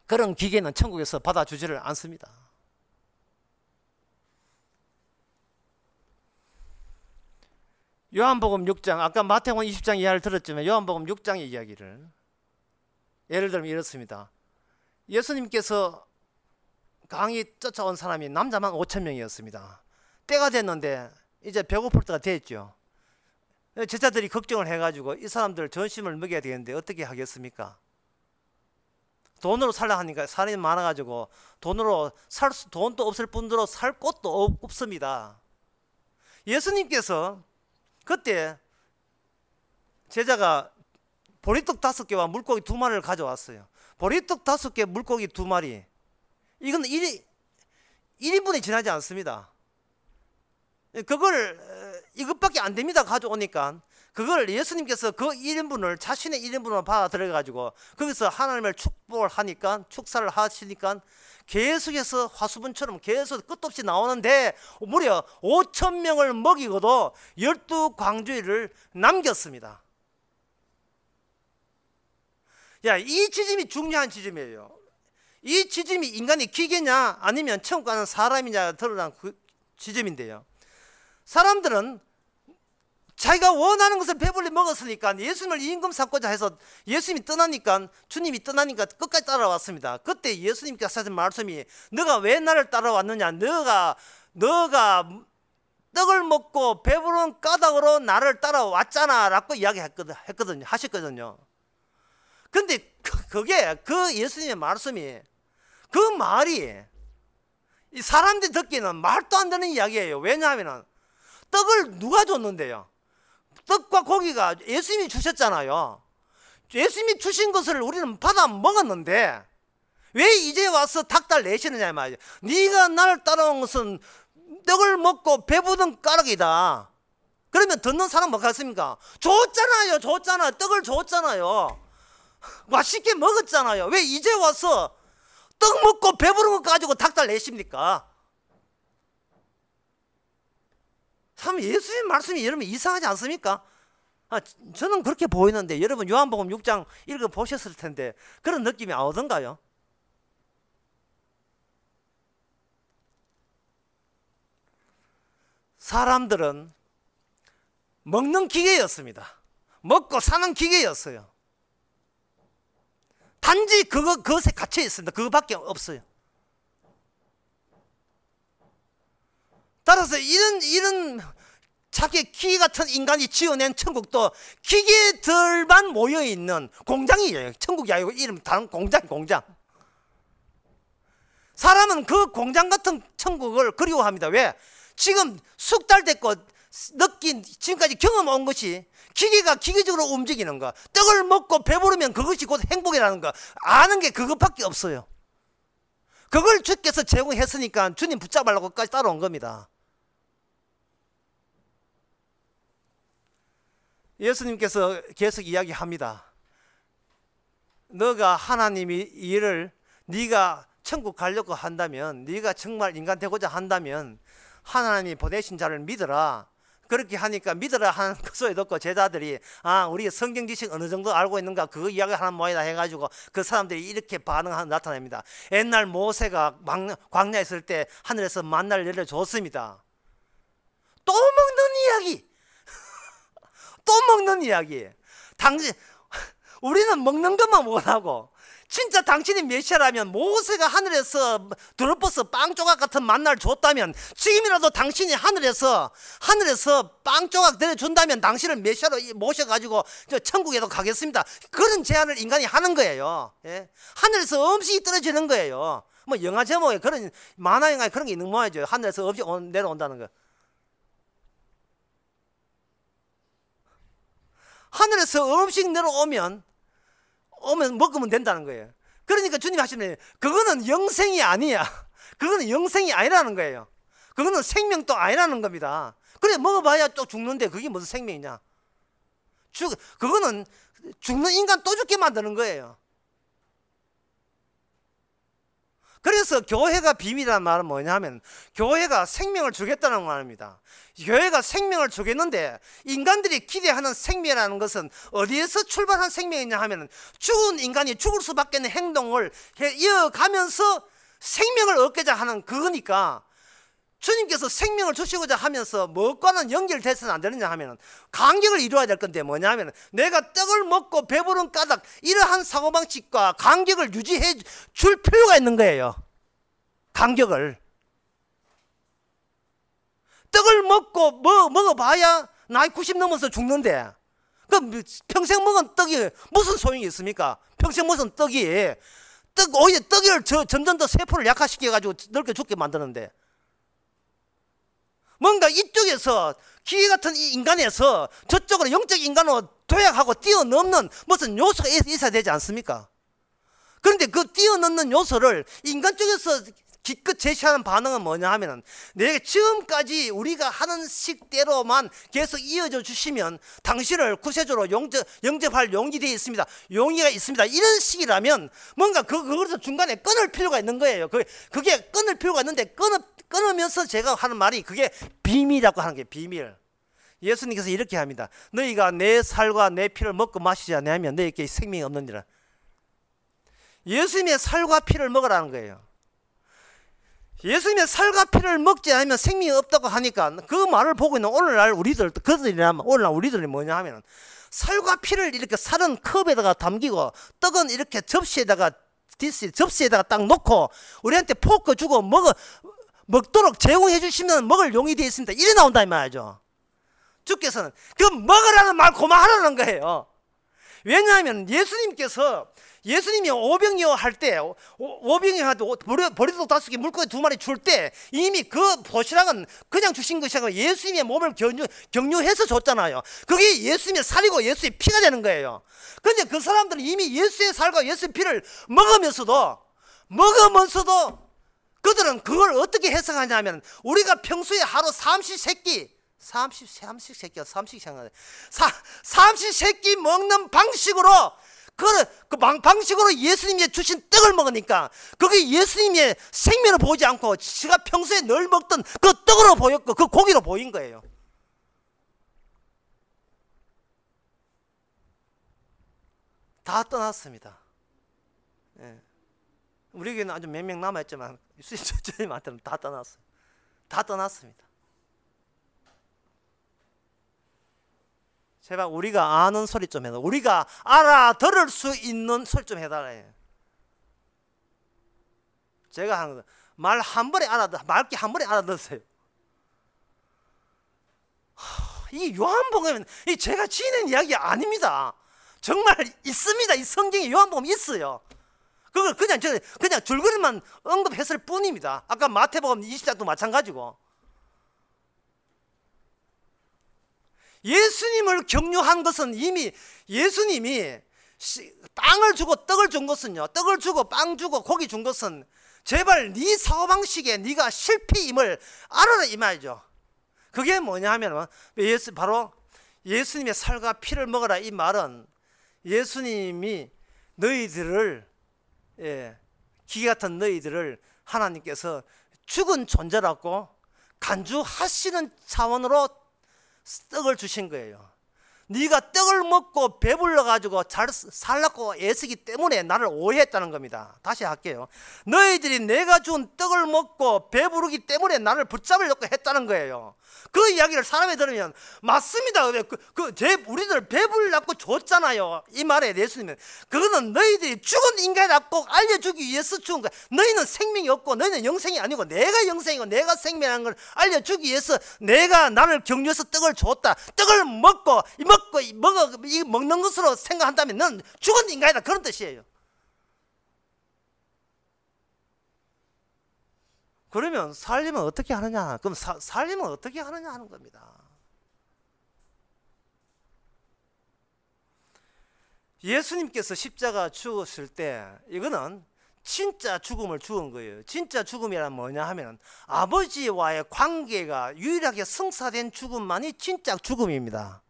그런 기계는 천국에서 받아주지를 않습니다. 요한복음 6장, 아까 마태복음 20장 이야기를 들었지만 요한복음 6장의 이야기를 예를 들면 이렇습니다. 예수님께서 강이 쫓아온 사람이 남자만 5,000명이었습니다. 때가 됐는데 이제 배고플 때가 됐죠. 제자들이 걱정을 해가지고 이 사람들 전심을 먹여야 되겠는데 어떻게 하겠습니까? 돈으로 살라 하니까 사람이 많아가지고 돈으로 돈도 없을 뿐더러 살 곳도 없습니다. 예수님께서 그때 제자가 보리떡 5개와 물고기 2마리를 가져왔어요. 보리떡 5개, 물고기 2마리. 이건 1인분이 지나지 않습니다. 그걸 이것밖에 안 됩니다. 가져오니까 그걸 예수님께서 그 1인분을 자신의 1인분으로 받아들여 가지고 거기서 하나님을 축복을 하니까, 축사를 하시니까 계속해서 화수분처럼 계속 끝도 없이 나오는데 무려 5,000명을 먹이고도 12광주리를 남겼습니다. 야, 이 지점이 중요한 지점이에요. 이 지점이 인간이 기계냐 아니면 천국 가는 사람이냐 드러난 그 지점인데요. 사람들은 자기가 원하는 것을 배불리 먹었으니까 예수님을 임금 삼고자 해서 예수님이 떠나니까, 주님이 떠나니까 끝까지 따라왔습니다. 그때 예수님께서 하신 말씀이 너가 왜 나를 따라왔느냐, 너가 떡을 먹고 배부른 까닭으로 나를 따라왔잖아 라고 하셨거든요. 근데 그게 그 예수님의 말씀이, 그 말이 이 사람들이 듣기는 말도 안 되는 이야기예요. 왜냐하면 떡을 누가 줬는데요? 떡과 고기가 예수님이 주셨잖아요. 예수님이 주신 것을 우리는 받아 먹었는데 왜 이제 와서 닥달 내시느냐 말이에요. 네가 나를 따라온 것은 떡을 먹고 배부른 까닭이다. 그러면 듣는 사람 뭐 같습니까? 줬잖아요. 떡을 줬잖아요. 맛있게 먹었잖아요. 왜 이제 와서 떡 먹고 배부른 거 가지고 닥달 내십니까? 참 예수님 말씀이 여러분 이상하지 않습니까? 저는 그렇게 보이는데 여러분 요한복음 6장 읽어보셨을 텐데 그런 느낌이 안 오던가요? 사람들은 먹는 기계였습니다. 먹고 사는 기계였어요. 단지 그것에 갇혀 있습니다. 그거밖에 없어요. 따라서 이런 자기 기계 같은 인간이 지어낸 천국도 기계들만 모여있는 공장이에요. 천국이 아니고 이름 다른 공장. 사람은 그 공장 같은 천국을 그리워합니다. 왜? 지금 숙달 됐고 느낀 지금까지 경험한 것이 기계가 기계적으로 움직이는 거, 떡을 먹고 배부르면 그것이 곧 행복이라는 거 아는 게 그것밖에 없어요. 그걸 주께서 제공했으니까 주님 붙잡으려고까지 따라온 겁니다. 예수님께서 계속 이야기합니다. 너가 하나님이 일을 네가 천국 가려고 한다면, 네가 정말 인간 되고자 한다면 하나님이 보내신 자를 믿어라. 그렇게 하니까 믿어라 하는 그 소리 듣고 제자들이 우리 성경 지식 어느 정도 알고 있는가 그거 이야기하는 모양이다 해가지고 그 사람들이 이렇게 반응하는 나타납니다. 옛날 모세가 광야에 있을 때 하늘에서 만나를 내려줬습니다. 또 먹는 이야기. 또 먹는 이야기. 우리는 먹는 것만 원하고 진짜 당신이 메시아라면 모세가 하늘에서 두릅버스 빵 조각 같은 만나를 줬다면 지금이라도 당신이 하늘에서 빵 조각 내려준다면 당신을 메시아로 모셔가지고 천국에도 가겠습니다. 그런 제안을 인간이 하는 거예요. 예? 하늘에서 음식이 떨어지는 거예요. 뭐 영화 제목에 그런 만화 영화에 그런 게 있는 모양이죠. 하늘에서 음식 내려온다는 거. 하늘에서 음식 내려오면 먹으면 된다는 거예요. 그러니까 주님 하시는 그거는 영생이 아니야. 그거는 영생이 아니라는 거예요. 그거는 생명도 아니라는 겁니다. 그래 먹어봐야 또 죽는데 그게 무슨 생명이냐. 그거는 죽는 인간 또 죽게 만드는 거예요. 그래서 교회가 비밀이라는 말은 뭐냐면 교회가 생명을 주겠다는 말입니다. 교회가 생명을 주겠는데 인간들이 기대하는 생명이라는 것은 어디에서 출발한 생명이냐 하면 죽은 인간이 죽을 수밖에 없는 행동을 이어가면서 생명을 얻고자 하는 그거니까 주님께서 생명을 주시고자 하면서 무엇과는 연결돼서는 안 되느냐 하면 간격을 이루어야 될 건데 뭐냐 하면 내가 떡을 먹고 배부른 까닭 이러한 사고방식과 간격을 유지해 줄 필요가 있는 거예요. 간격을. 떡을 먹고 먹어봐야 나이 90 넘어서 죽는데 그럼 평생 먹은 떡이 무슨 소용이 있습니까? 평생 먹은 떡이 오히려 떡을 점점 더 세포를 약화시켜가지고 늙게 죽게 만드는데 뭔가 이쪽에서 기계 같은 이 인간에서 저쪽으로 영적 인간으로 도약하고 뛰어넘는 무슨 요소가 있어야 되지 않습니까? 그런데 그 뛰어넘는 요소를 인간 쪽에서 기껏 제시하는 반응은 뭐냐 하면은, 내게 지금까지 우리가 하는 식대로만 계속 이어져 주시면 당신을 구세주로 영접할 용이 되어 있습니다, 용의가 있습니다, 이런 식이라면 뭔가 그것을 중간에 끊을 필요가 있는 거예요. 그게 끊을 필요가 있는데 끊으면서 제가 하는 말이 그게 비밀이라고 하는 게 비밀. 예수님께서 이렇게 합니다. 너희가 내 살과 내 피를 먹고 마시지 않으면 너희에게 생명이 없느니라. 예수님의 살과 피를 먹으라는 거예요. 예수님의 살과 피를 먹지 않으면 생명이 없다고 하니까 그 말을 보고 있는 오늘날 우리들이 뭐냐 하면, 살과 피를 이렇게 살은 컵에다가 담기고 떡은 이렇게 접시에다가 딱 놓고 우리한테 포크 주고 먹도록 제공해 주시면 먹을 용이 되어 있습니다, 이래 나온다 이 말이죠. 주께서는 그 먹으라는 말 그만하라는 거예요. 왜냐하면 예수님이 오병이어 할 때, 오병이어한테 보리도 5개 물고기 2마리 줄 때 이미 그 도시락은 그냥 주신 것이 아니라 예수님의 몸을 경유해서 줬잖아요. 그게 예수님의 살이고 예수의 피가 되는 거예요. 그런데 그 사람들은 이미 예수의 살과 예수의 피를 먹으면서도 그들은 그걸 어떻게 해석하냐면, 우리가 평소에 하루 삼시세끼 먹는 방식으로 방식으로 예수님이 주신 떡을 먹으니까 그게 예수님의 생명을 보지 않고 제가 평소에 늘 먹던 그 떡으로 보였고 그 고기로 보인 거예요. 다 떠났습니다. 예. 우리에게는 아주 몇 명 남아있지만 주님한테는 다 떠났어요. 다 떠났습니다. 제발 우리가 아는 소리 좀 해달라. 우리가 알아들을 수 있는 소리 좀 해달라. 제가 하는 거 말 한 번에 말기 한 번에 알아들었어요. 이 요한복음은 제가 지는 이야기 아닙니다. 정말 있습니다. 이 성경에 요한복음 있어요. 그걸 그냥 줄거리만 언급했을 뿐입니다. 아까 마태복음 20장도 마찬가지고. 예수님을 경유한 것은 이미 예수님이 땅을 주고 떡을 준 것은요, 떡을 주고 빵 주고 고기 준 것은 제발 네 사고방식에 네가 실패임을 알아라 이 말이죠. 그게 뭐냐 하면 바로 예수님의 살과 피를 먹어라 이 말은, 예수님이 너희들을, 기계 같은 너희들을 하나님께서 죽은 존재라고 간주하시는 차원으로 떡을 주신 거예요. 네가 떡을 먹고 배불러 가지고 잘 살라고 애쓰기 때문에 나를 오해했다는 겁니다. 다시 할게요. 너희들이 내가 준 떡을 먹고 배부르기 때문에 나를 붙잡으려고 했다는 거예요. 그 이야기를 사람이 들으면 맞습니다. 우리들 배불라고 줬잖아요. 이 말에 예수님은 그거는 너희들이 죽은 인간이라고 알려주기 위해서 죽은 거야. 너희는 생명이 없고 너희는 영생이 아니고 내가 영생이고 내가 생명이라는 걸 알려주기 위해서 내가 나를 격려해서 떡을 줬다. 떡을 먹는 것으로 생각한다면 넌 죽은 인간이다, 그런 뜻이에요. 그러면 살림은 어떻게 하느냐? 그럼 살림은 어떻게 하느냐 하는 겁니다. 예수님께서 십자가 죽었을 때 이거는 진짜 죽음을 죽은 거예요. 진짜 죽음이란 뭐냐 하면 아버지와의 관계가 유일하게 성사된 죽음만이 진짜 죽음입니다.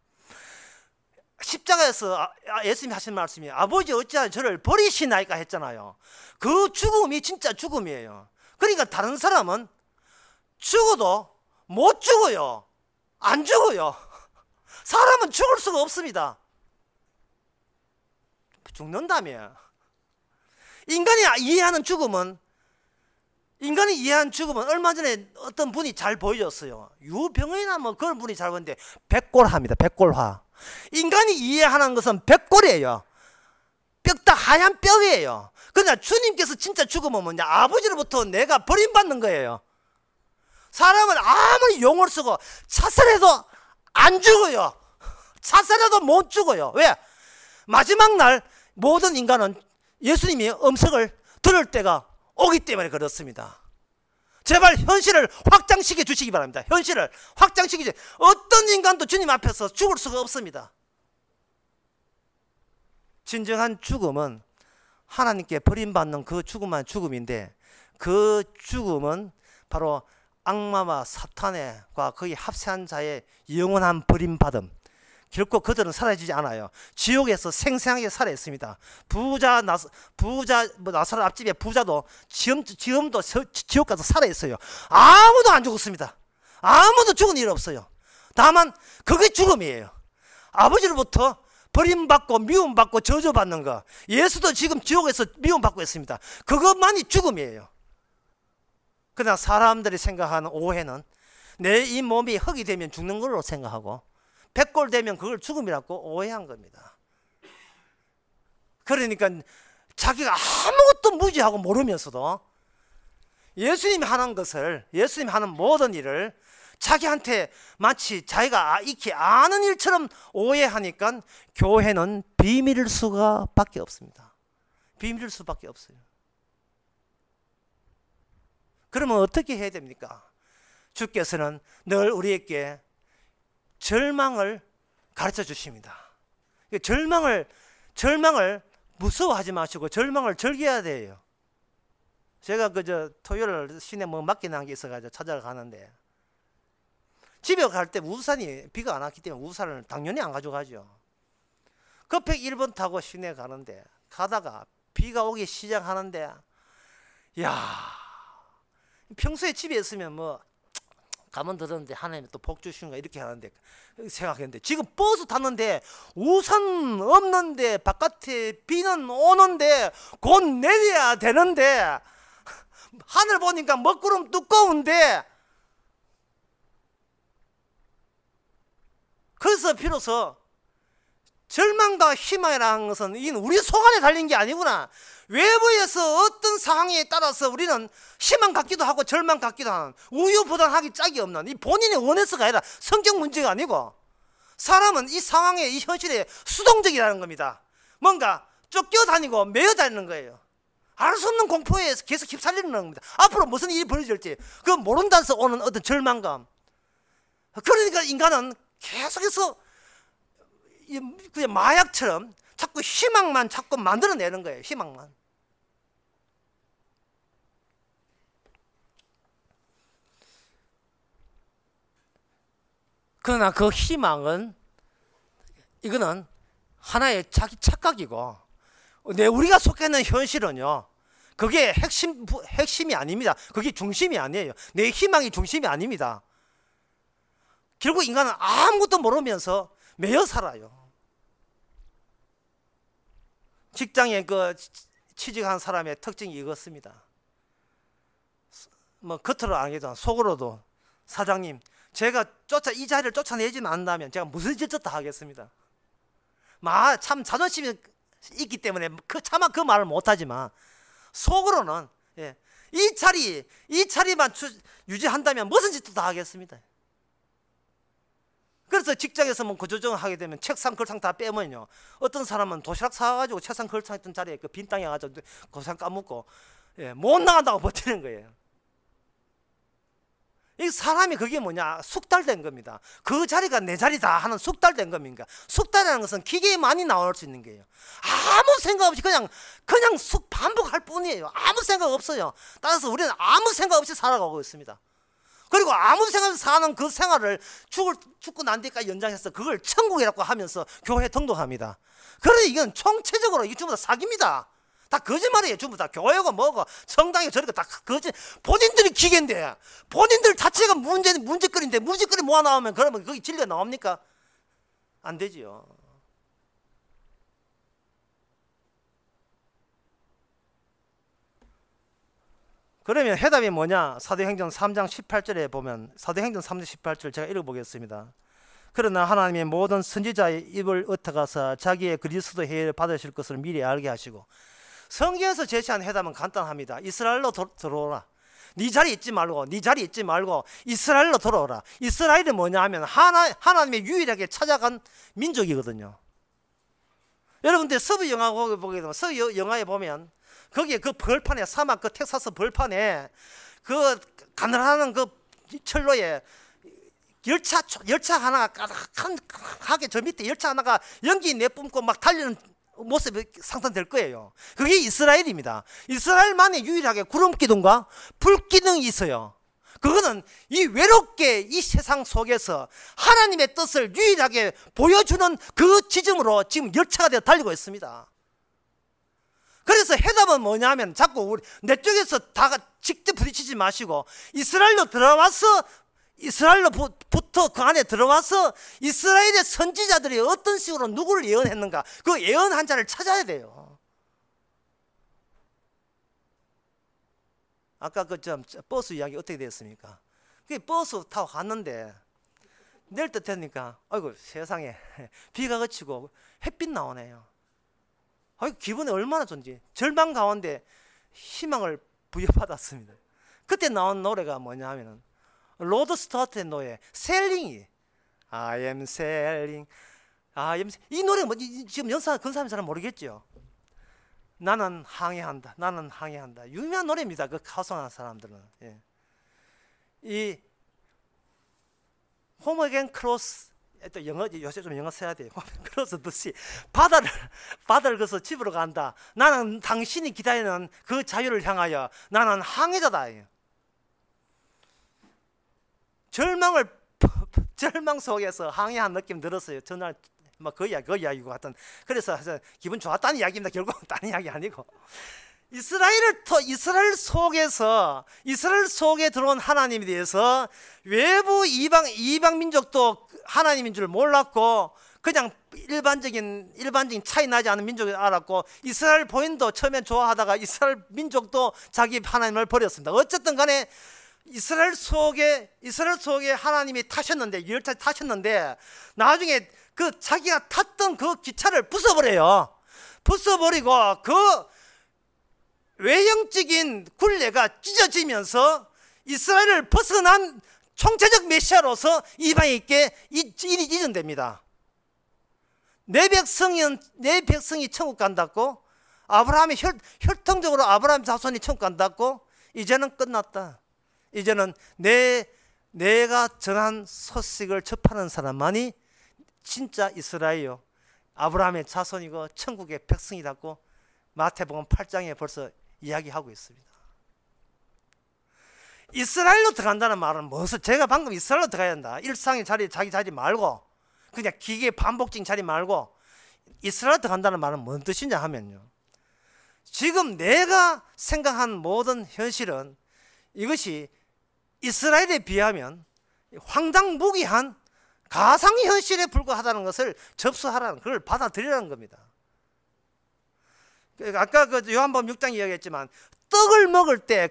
십자가에서 예수님이 하신 말씀이 아버지 어찌하여 저를 버리시나이까 했잖아요. 그 죽음이 진짜 죽음이에요. 그러니까 다른 사람은 죽어도 못 죽어요. 안 죽어요. 사람은 죽을 수가 없습니다. 죽는다며. 인간이 이해하는 죽음은 얼마 전에 어떤 분이 잘 보여줬어요. 유병이나 뭐 그런 분이 잘 보는데 백골화입니다. 백골화. 인간이 이해하는 것은 백골이에요. 뼈다 하얀 뼈이에요. 그러나 주님께서 진짜 죽으면 뭐냐? 아버지로부터 내가 버림받는 거예요. 사람은 아무리 용을 쓰고 자살해도 안 죽어요. 자살해도 못 죽어요. 왜? 마지막 날 모든 인간은 예수님이 음성을 들을 때가 오기 때문에 그렇습니다. 제발 현실을 확장시켜 주시기 바랍니다. 현실을 확장시키지. 어떤 인간도 주님 앞에서 죽을 수가 없습니다. 진정한 죽음은 하나님께 버림받는 그 죽음만 죽음인데, 그 죽음은 바로 악마와 사탄과 거의 합세한 자의 영원한 버림받음. 결코 그들은 사라지지 않아요. 지옥에서 생생하게 살아있습니다. 나사렛 앞집의 부자도 지금도 지옥 가서 살아있어요. 아무도 안 죽었습니다. 아무도 죽은 일 없어요. 다만 그게 죽음이에요. 아버지로부터 버림받고 미움받고 저주받는 거. 예수도 지금 지옥에서 미움받고 있습니다. 그것만이 죽음이에요. 그러나 사람들이 생각하는 오해는 내 이 몸이 흙이 되면 죽는 걸로 생각하고, 백골 되면 그걸 죽음이라고 오해한 겁니다. 그러니까 자기가 아무것도 무지하고 모르면서도 예수님이 하는 것을, 예수님이 하는 모든 일을 자기한테 마치 자기가 익히 아는 일처럼 오해하니까 교회는 비밀일 수밖에 없습니다. 비밀일 수밖에 없어요. 그러면 어떻게 해야 됩니까? 주께서는 늘 우리에게 절망을 가르쳐 주십니다. 절망을 무서워하지 마시고 절망을 즐겨야 돼요. 제가 그저 토요일 시내 뭐 맡겨놓은 게 있어가지고 찾아가는데, 집에 갈 때 우산이 비가 안 왔기 때문에 우산을 당연히 안 가져가죠. 급행 1번 타고 시내 가는데, 가다가 비가 오기 시작하는데, 야, 평소에 집에 있으면 뭐 가면 들었는데 하나님이 또 복 주시는가 이렇게 하는데 생각했는데, 지금 버스 탔는데 우산 없는데 바깥에 비는 오는데 곧 내려야 되는데, 하늘 보니까 먹구름 두꺼운데, 그래서 비로소 절망과 희망이라는 것은 우리 속 안에 달린 게 아니구나. 외부에서 어떤 상황에 따라서 우리는 희망 갖기도 하고 절망 갖기도 하는, 우유부단하기 짝이 없는, 이 본인의 원해서가 아니라 성격 문제가 아니고, 사람은 이 상황에, 이 현실에 수동적이라는 겁니다. 뭔가 쫓겨다니고 매여다니는 거예요. 알 수 없는 공포에 계속 휩쓸리는 겁니다. 앞으로 무슨 일이 벌어질지 그 모른다서 오는 어떤 절망감. 그러니까 인간은 계속해서 그냥 마약처럼 자꾸 희망만 자꾸 만들어내는 거예요. 희망만. 그러나 그 희망은, 이거는 하나의 자기 착각이고, 우리가 속해 있는 현실은요, 그게 핵심이 아닙니다. 그게 중심이 아니에요. 내 희망이 중심이 아닙니다. 결국 인간은 아무것도 모르면서 매여 살아요. 직장에 취직한 사람의 특징이 이것입니다. 뭐 겉으로 안 해도 속으로도, 사장님, 제가 이 자리를 쫓아내지만 않는다면 제가 무슨 짓 졌다 하겠습니다. 참 자존심이 있기 때문에 차마 그 말을 못하지만, 속으로는 이 자리만 유지한다면 무슨 짓도 다 하겠습니다. 그래서 직장에서 뭐 구조조정을 하게 되면 책상 걸상 다 빼면요, 어떤 사람은 도시락 사가지고 책상 걸상 있던 자리에 그 빈 땅에 가서 고상 까먹고 못 나간다고 버티는 거예요. 이 사람이 그게 뭐냐, 숙달된 겁니다. 그 자리가 내 자리다 하는 숙달된 겁니까? 숙달이라는 것은 기계에 많이 나올 수 있는 거예요. 아무 생각 없이 그냥 반복할 뿐이에요. 아무 생각 없어요. 따라서 우리는 아무 생각 없이 살아가고 있습니다. 그리고 아무 생각 없이 사는 그 생활을 죽고 난 뒤까지 연장해서 그걸 천국이라고 하면서 교회에 등록합니다. 그러니 이건 총체적으로 이게 전부 다 사기입니다. 다 거짓말이에요. 전부 다 교회고 뭐고 성당이 저리고 다 거짓. 본인들이 기계인데, 본인들 자체가 문제거리인데, 문제거리 모아 나오면 그러면 거기 진리가 나옵니까? 안 되지요. 그러면 해답이 뭐냐? 사도행전 3장 18절에 보면, 사도행전 3장 18절 제가 읽어보겠습니다. 그러나 하나님의 모든 선지자의 입을 ը터가서 자기의 그리스도 해를 받으실 것을 미리 알게 하시고, 성경에서 제시한 해답은 간단합니다. 이스라엘로 들어오라. 네 자리 있지 말고 이스라엘로 돌아오라. 이스라엘이 뭐냐 하면 하나님의 유일하게 찾아간 민족이거든요. 여러분들 서부 영화 보게 되면, 서부 영화에 보면 거기에 그 벌판에, 사막 그 텍사스 벌판에 그 가늘하는 그 철로에 열차 하나가 까닥하게 저 밑에 열차 하나가 연기 내뿜고 막 달리는 모습이 상상될 거예요. 그게 이스라엘입니다. 이스라엘만이 유일하게 구름 기둥과 불 기둥이 있어요. 그거는 이 외롭게 이 세상 속에서 하나님의 뜻을 유일하게 보여주는 그 지점으로 지금 열차가 되어 달리고 있습니다. 그래서 해답은 뭐냐면 자꾸 우리 내 쪽에서 다 직접 부딪히지 마시고 이스라엘로부터 그 안에 들어와서 이스라엘의 선지자들이 어떤 식으로 누구를 예언했는가, 그 예언한 자를 찾아야 돼요. 아까 그 버스 이야기 어떻게 됐습니까? 그 버스 타고 갔는데 내릴 때 되니까 아이고 세상에 비가 그치고 햇빛 나오네요. 아이고 기분이 얼마나 좋은지, 절망 가운데 희망을 부여받았습니다. 그때 나온 노래가 뭐냐 하면은 로드 스튜어트의 노래 셀링이 I am sailing, 이 노래 뭐 지금 연사 근사한 사람 모르겠죠? 나는 항해한다, 나는 항해한다. 유명한 노래입니다. 그 가수하는 사람들은. 예. 이 Home Again Cross, 또 영어 요새 좀 영어 써야 돼요. 크로스 듯이 바다를 거서 집으로 간다. 나는 당신이 기다리는 그 자유를 향하여 나는 항해자다. 절망 속에서 항해한 느낌 들었어요. 전날 뭐 그 이야기고 하여튼 그래서 기분 좋았다는 이야기입니다. 결국은 다른 이야기 아니고 이스라엘 속에 들어온 하나님에 대해서 외부 이방 민족도 하나님인 줄 몰랐고 그냥 일반적인 차이 나지 않은 민족을 알았고 이스라엘 본인도 처음엔 좋아하다가 이스라엘 민족도 자기 하나님을 버렸습니다. 어쨌든 간에 이스라엘 속에 하나님이 열차에 타셨는데 나중에 그 자기가 탔던 그 기차를 부숴버려요. 부숴버리고 그 외형적인 굴레가 찢어지면서 이스라엘을 벗어난 총체적 메시아로서 이방인께 이전됩니다. 내 백성이 천국 간다고, 아브라함이 혈통적으로 아브라함 자손이 천국 간다고, 이제는 끝났다. 이제는 내가 전한 소식을 접하는 사람만이 진짜 이스라엘이요, 아브라함의 자손이고 천국의 백성이라고 마태복음 8장에 벌써 이야기하고 있습니다. 이스라엘로 들어간다는 말은 무엇을, 제가 방금 이스라엘로 들어가야 한다, 일상의 자리, 자기 자리 말고 그냥 기계 반복적인 자리 말고 이스라엘로 들어간다는 말은 뭔 뜻이냐 하면요, 지금 내가 생각한 모든 현실은 이것이 이스라엘에 비하면 황당무계한 가상현실에 불과하다는 것을 접수하라는, 그걸 받아들이라는 겁니다. 아까 그 요한복음 6장 이야기했지만 떡을 먹을 때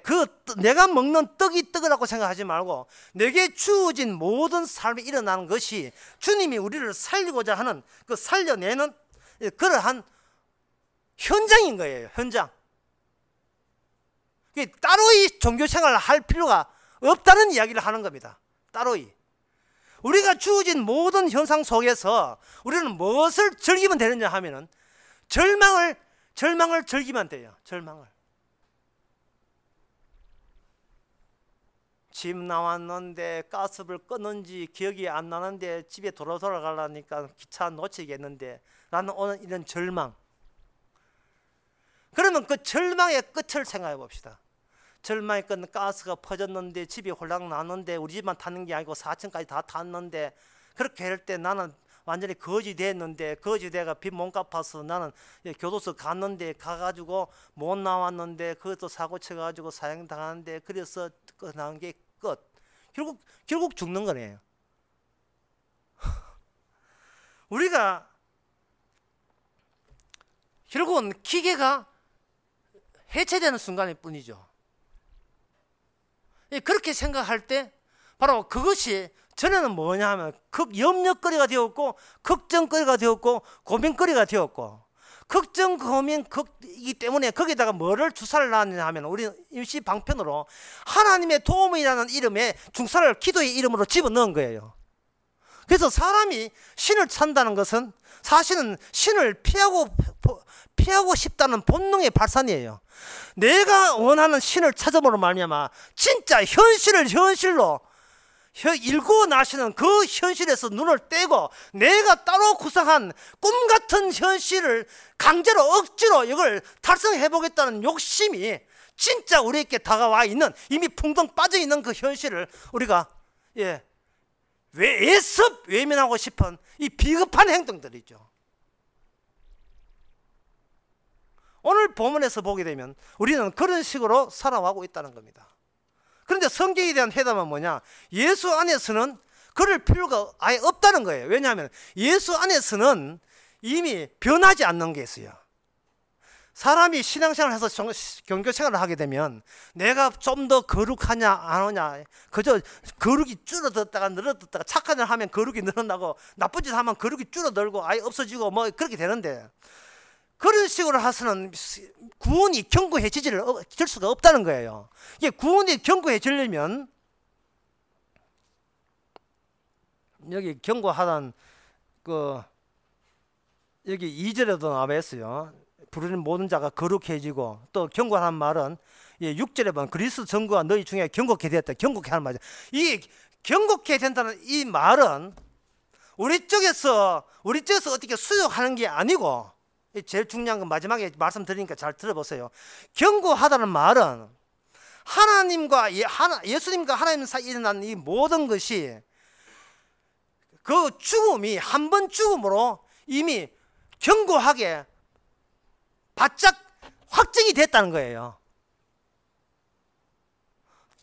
내가 먹는 떡이 떡이라고 생각하지 말고 내게 주어진 모든 삶이 일어나는 것이 주님이 우리를 살리고자 하는 그 살려내는 그러한 현장인 거예요. 현장. 따로이 종교생활을 할 필요가 없다는 이야기를 하는 겁니다. 따로이. 우리가 주어진 모든 현상 속에서 우리는 무엇을 즐기면 되느냐 하면은 절망을 즐기면 돼요. 절망을. 집 나왔는데 가스불 껐는지 기억이 안 나는데 집에 돌아가려니까 기차 놓치겠는데 나는 오늘 이런 절망. 그러면 그 절망의 끝을 생각해 봅시다. 절망의 끝은 가스가 퍼졌는데 집이 홀랑 났는데 우리 집만 타는 게 아니고 4층까지 다 탔는데 그렇게 할 때 나는 완전히 거지 됐는데 거지 돼가 빚 못 갚아서 나는 교도소 갔는데 가가지고 못 나왔는데 그것도 사고 쳐가지고 사형당하는데 그래서 끝난 게 끝. 결국 죽는 거네요. 우리가 결국은 기계가 해체되는 순간일 뿐이죠. 그렇게 생각할 때 바로 그것이 전에는 뭐냐 하면 염려거리가 되었고 걱정거리가 되었고 고민거리가 되었고 걱정 고민이기 때문에 거기다가 뭐를 주사를 놨느냐 하면 우리는 임시 방편으로 하나님의 도움이라는 이름에 중사를 기도의 이름으로 집어넣은 거예요. 그래서 사람이 신을 찾는다는 것은 사실은 신을 피하고 피하고 싶다는 본능의 발산이에요. 내가 원하는 신을 찾아보는 말미암아 진짜 현실을 현실로 일구어 나시는 그 현실에서 눈을 떼고 내가 따로 구상한 꿈같은 현실을 강제로 억지로 이걸 달성해 보겠다는 욕심이 진짜 우리에게 다가와 있는, 이미 풍덩 빠져 있는 그 현실을 우리가 애써 외면하고 싶은 이 비겁한 행동들이죠. 오늘 본문에서 보게 되면 우리는 그런 식으로 살아가고 있다는 겁니다. 그런데 성경에 대한 해답은 뭐냐? 예수 안에서는 그럴 필요가 아예 없다는 거예요. 왜냐하면 예수 안에서는 이미 변하지 않는 게 있어요. 사람이 신앙생활을 해서 종교생활을 하게 되면 내가 좀 더 거룩하냐 안 하냐, 그저 거룩이 줄어들었다가 늘어들었다가 착한 일 하면 거룩이 늘어나고 나쁜 짓 하면 거룩이 줄어들고 아예 없어지고 뭐 그렇게 되는데, 그런 식으로 해서는 구원이 견고해지질 수가 없다는 거예요. 이게 구원이 견고해지려면 여기 견고하단 여기 2절에도 나와 있어요. 부르는 모든 자가 거룩해지고, 또 견고한 말은 6절에 보면 그리스도 전구가 너희 중에 견고케 되었다. 견고케 하는 말이죠. 이 견고케 된다는 이 말은 우리 쪽에서 어떻게 수용하는 게 아니고, 제일 중요한 건 마지막에 말씀드리니까 잘 들어보세요. 견고하다는 말은 하나님과 예수님과 하나님 사이에 일어난 이 모든 것이 그 죽음이 한 번 죽음으로 이미 견고하게 바짝 확정이 됐다는 거예요.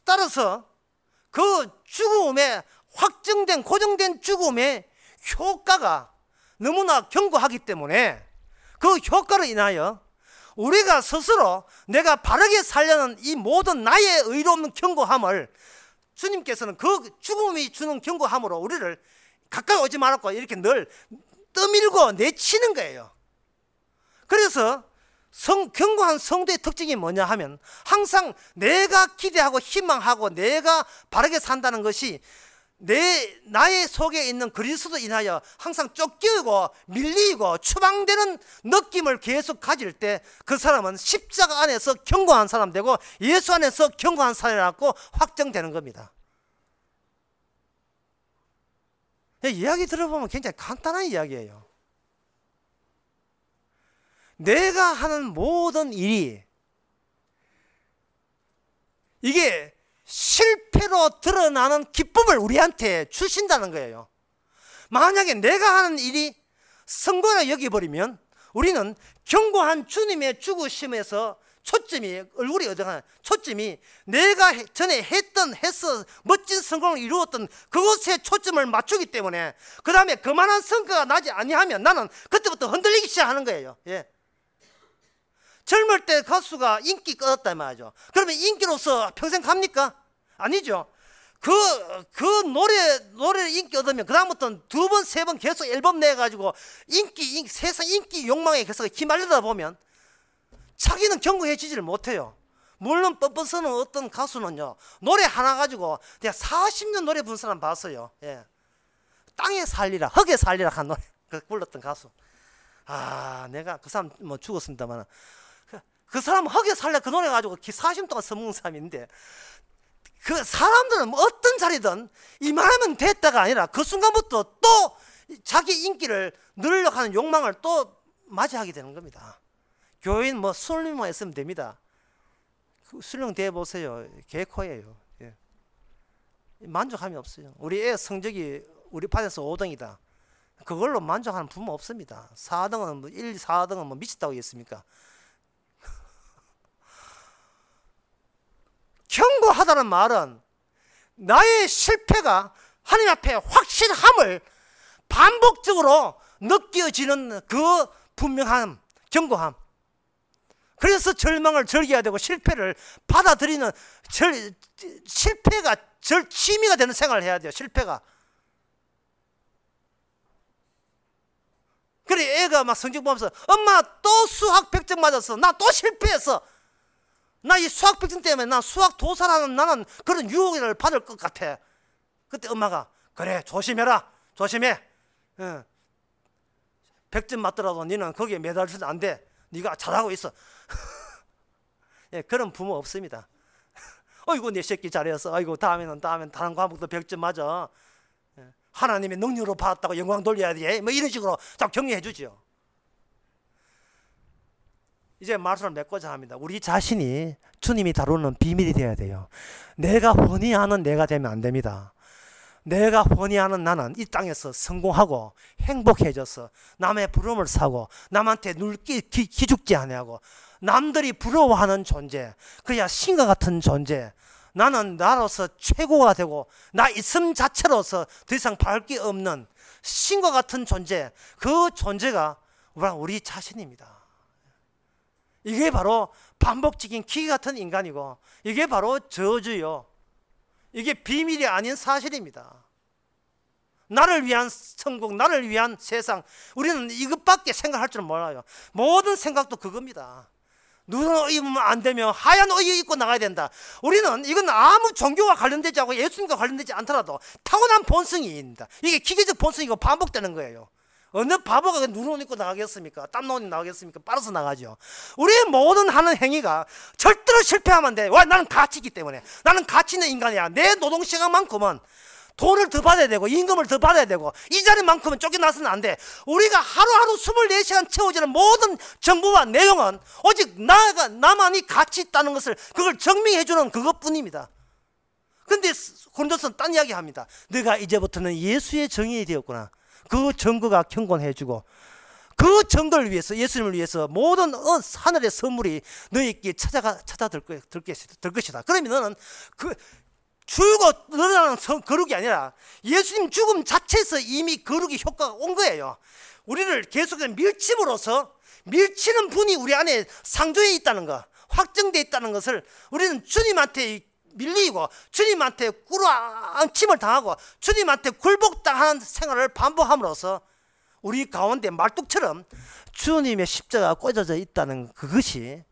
따라서 그 죽음의 확정된 고정된 죽음의 효과가 너무나 견고하기 때문에 그 효과로 인하여 우리가 스스로 내가 바르게 살려는 이 모든 나의 의로운 견고함을 주님께서는 그 죽음이 주는 견고함으로 우리를 가까이 오지 말았고 이렇게 늘 떠밀고 내치는 거예요. 그래서 견고한 성도의 특징이 뭐냐 하면 항상 내가 기대하고 희망하고 내가 바르게 산다는 것이 나의 속에 있는 그리스도 인하여 항상 쫓기고 밀리고 추방되는 느낌을 계속 가질 때 그 사람은 십자가 안에서 견고한 사람 되고 예수 안에서 견고한 사람이라고 확정되는 겁니다. 이야기 들어보면 굉장히 간단한 이야기예요. 내가 하는 모든 일이 이게 실패로 드러나는 기쁨을 우리한테 주신다는 거예요. 만약에 내가 하는 일이 성공이라 여겨버리면 우리는 견고한 주님의 죽으심에서 얼굴이 어정한 초점이 내가 전에 했어 멋진 성공을 이루었던 그것에 초점을 맞추기 때문에 그 다음에 그만한 성과가 나지 아니하면 나는 그때부터 흔들리기 시작하는 거예요. 젊을 때 가수가 인기 끌었단 말이죠. 그러면 인기로서 평생 갑니까? 아니죠. 그 노래를 인기 얻으면 그 다음부터는 2번, 3번 계속 앨범 내가지고 세상 인기 욕망에 계속 휘말리다 보면 자기는 견고해지지를 못해요. 물론 뻔뻔 서는 어떤 가수는요, 노래 하나 가지고 내가 40년 노래 부른 사람 봤어요. 땅에 살리라, 흙에 살리라 한 노래 불렀던 가수. 내가 그 사람 뭐 죽었습니다만 그 사람 흙에 살려 그 노래 가지고 40년 동안 써먹는 사람인데, 그 사람들은 어떤 자리든 이만하면 됐다가 아니라 그 순간부터 또 자기 인기를 누리려고 하는 욕망을 또 맞이하게 되는 겁니다. 교인 술림만 있으면 됩니다. 술령 대보세요. 개코예요. 만족함이 없어요. 우리 애 성적이 우리 반에서 5등이다. 그걸로 만족하는 부모 없습니다. 4등은 1, 4등은 미쳤다고 했습니까? 견고하다는 말은 나의 실패가 하나님 앞에 확실함을 반복적으로 느껴지는 그 분명함, 견고함. 그래서 절망을 즐겨야 되고 실패를 받아들이는 실패가 취미가 되는 생활을 해야 돼요. 실패가. 그래 애가 막 성적 보면서 엄마 또 수학 100점 맞았어. 나 또 실패했어. 나 이 수학 100점 때문에 나 수학 도살하는 나는 그런 유혹을 받을 것 같아. 그때 엄마가 그래 조심해라. 조심해. 100점 맞더라도 너는 거기에 매달려서는 안 돼. 네가 잘하고 있어. 예, 그런 부모 없습니다. 어이구 내 새끼 잘했어. 아이고 다음엔 다른 과목도 100점 맞아. 예, 하나님의 능력으로 받았다고 영광 돌려야 돼. 뭐 이런 식으로 딱 격려해 주죠. 이제 말씀을 맺고자 합니다. 우리 자신이 주님이 다루는 비밀이 되어야 돼요. 내가 훤히 아는 내가 되면 안 됩니다. 내가 훤히 아는 나는 이 땅에서 성공하고 행복해져서 남의 부러움을 사고 남한테 기죽지 아니하고 남들이 부러워하는 존재, 그야 신과 같은 존재, 나는 나로서 최고가 되고 나 있음 자체로서 더 이상 바랄 게 없는 신과 같은 존재, 그 존재가 우리 자신입니다. 이게 바로 반복적인 기 같은 인간이고 이게 바로 저주요. 이게 비밀이 아닌 사실입니다. 나를 위한 천국, 나를 위한 세상, 우리는 이것밖에 생각할 줄 몰라요. 모든 생각도 그겁니다. 눈 입으면 안 되면 하얀 옷 입고 나가야 된다. 우리는 이건 아무 종교와 관련되지 않고 예수님과 관련되지 않더라도 타고난 본성입니다. 이게 기계적 본성이고 반복되는 거예요. 어느 바보가 눈 옷 입고 나가겠습니까? 땀 옷 나가겠습니까? 빨아서 나가죠. 우리의 모든 하는 행위가 절대로 실패하면 안 돼. 왜? 나는 가치이기 때문에. 나는 가치 있는 인간이야. 내 노동시간만큼은 돈을 더 받아야 되고 임금을 더 받아야 되고 이 자리만큼은 쫓겨나서는 안 돼. 우리가 하루하루 24시간 채워지는 모든 정보와 내용은 오직 나만이 가치 있다는 것을 그걸 증명해 주는 그것뿐입니다. 근데 고린도서는 딴 이야기 합니다. 너가 이제부터는 예수의 증인이 되었구나. 그 증거가 경건해 주고 그 증거를 위해서, 예수님을 위해서 모든 하늘의 선물이 너에게 찾아들 것이다. 그러면 너는 그 죽고 늘어나는 거룩이 아니라 예수님 죽음 자체에서 이미 거룩의 효과가 온 거예요. 우리를 계속해서 밀치는 분이 우리 안에 상조해 있다는 거, 확정되어 있다는 것을 우리는 주님한테 밀리고 주님한테 꿇어앉힘을 당하고 주님한테 굴복당하는 생활을 반복함으로써 우리 가운데 말뚝처럼 주님의 십자가가 꽂아져 있다는 그것이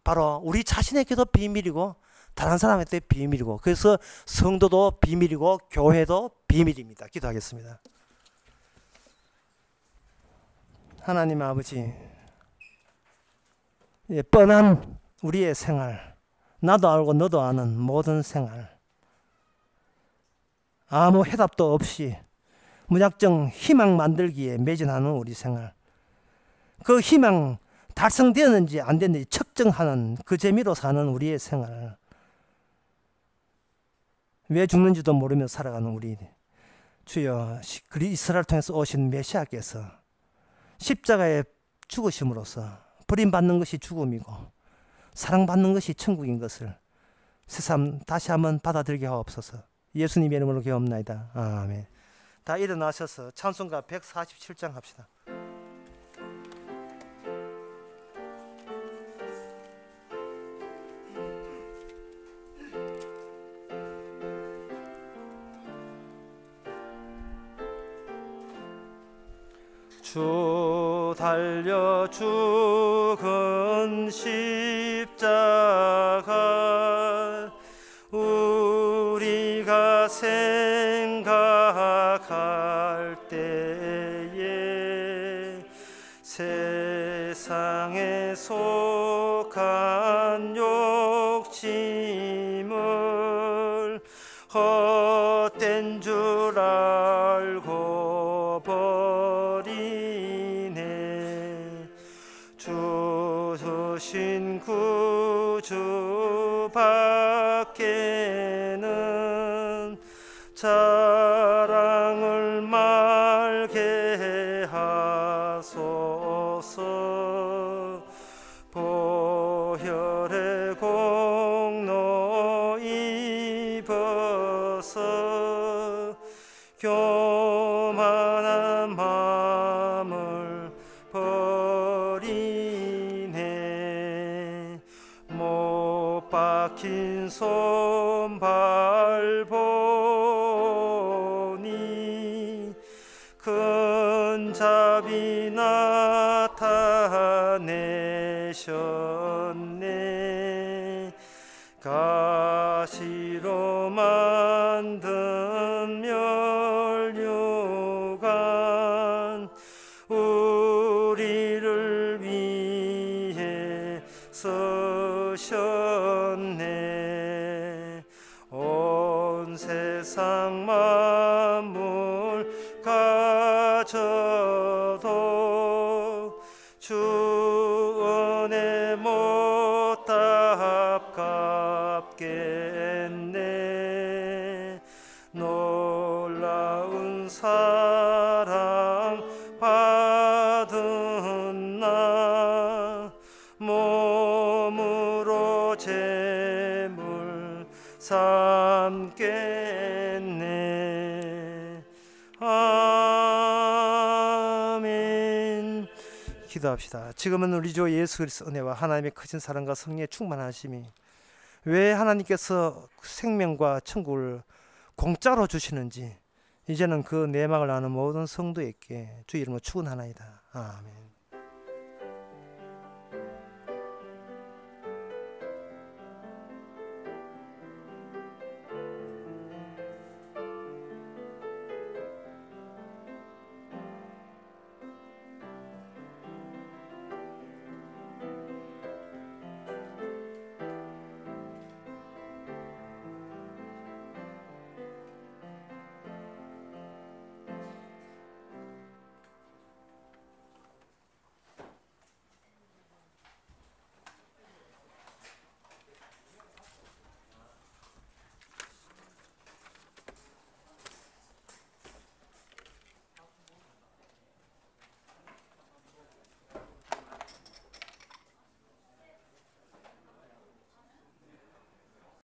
바로 우리 자신에게도 비밀이고 다른 사람한테 비밀이고, 그래서 성도도 비밀이고 교회도 비밀입니다. 기도하겠습니다. 하나님 아버지, 뻔한 우리의 생활, 나도 알고 너도 아는 모든 생활, 아무 해답도 없이 무작정 희망 만들기에 매진하는 우리 생활, 그 희망 달성되었는지 안 됐는지 측정하는 그 재미로 사는 우리의 생활, 왜 죽는지도 모르며 살아가는 우리 주여, 이스라엘을 통해서 오신 메시아께서 십자가에 죽으심으로써 버림받는 것이 죽음이고 사랑받는 것이 천국인 것을 새삼 다시 한번 받아들게 하옵소서. 예수님의 이름으로 기도합나이다. 아멘. 다 일어나셔서 찬송가 147장 합시다. 주 달려 죽은 십자가 우리가 생각할 때에 세상에 속한 욕심을 헛된 줄 알고 버리네. 주 주신 구주 밖에는 자랑을 말게 하소서. 보혈의 공로 입어서 교만한 마음을 버리네. 못 박힌 손발 보니 큰 자비 나타내셨네. 가시로 만든 멸류관 세상 만물 가져도 주 은혜 못다 갚겠네. 놀라운 사랑 받은 나 몸으로 제물 삼겠네. 아멘. 기도합시다. 지금은 우리 주 예수 그리스도 은혜와 하나님의 크신 사랑과 성령의 충만하심이 왜 하나님께서 생명과 천국을 공짜로 주시는지 이제는 그 내막을 아는 모든 성도에게 주 이름으로 축원하나이다. 아멘.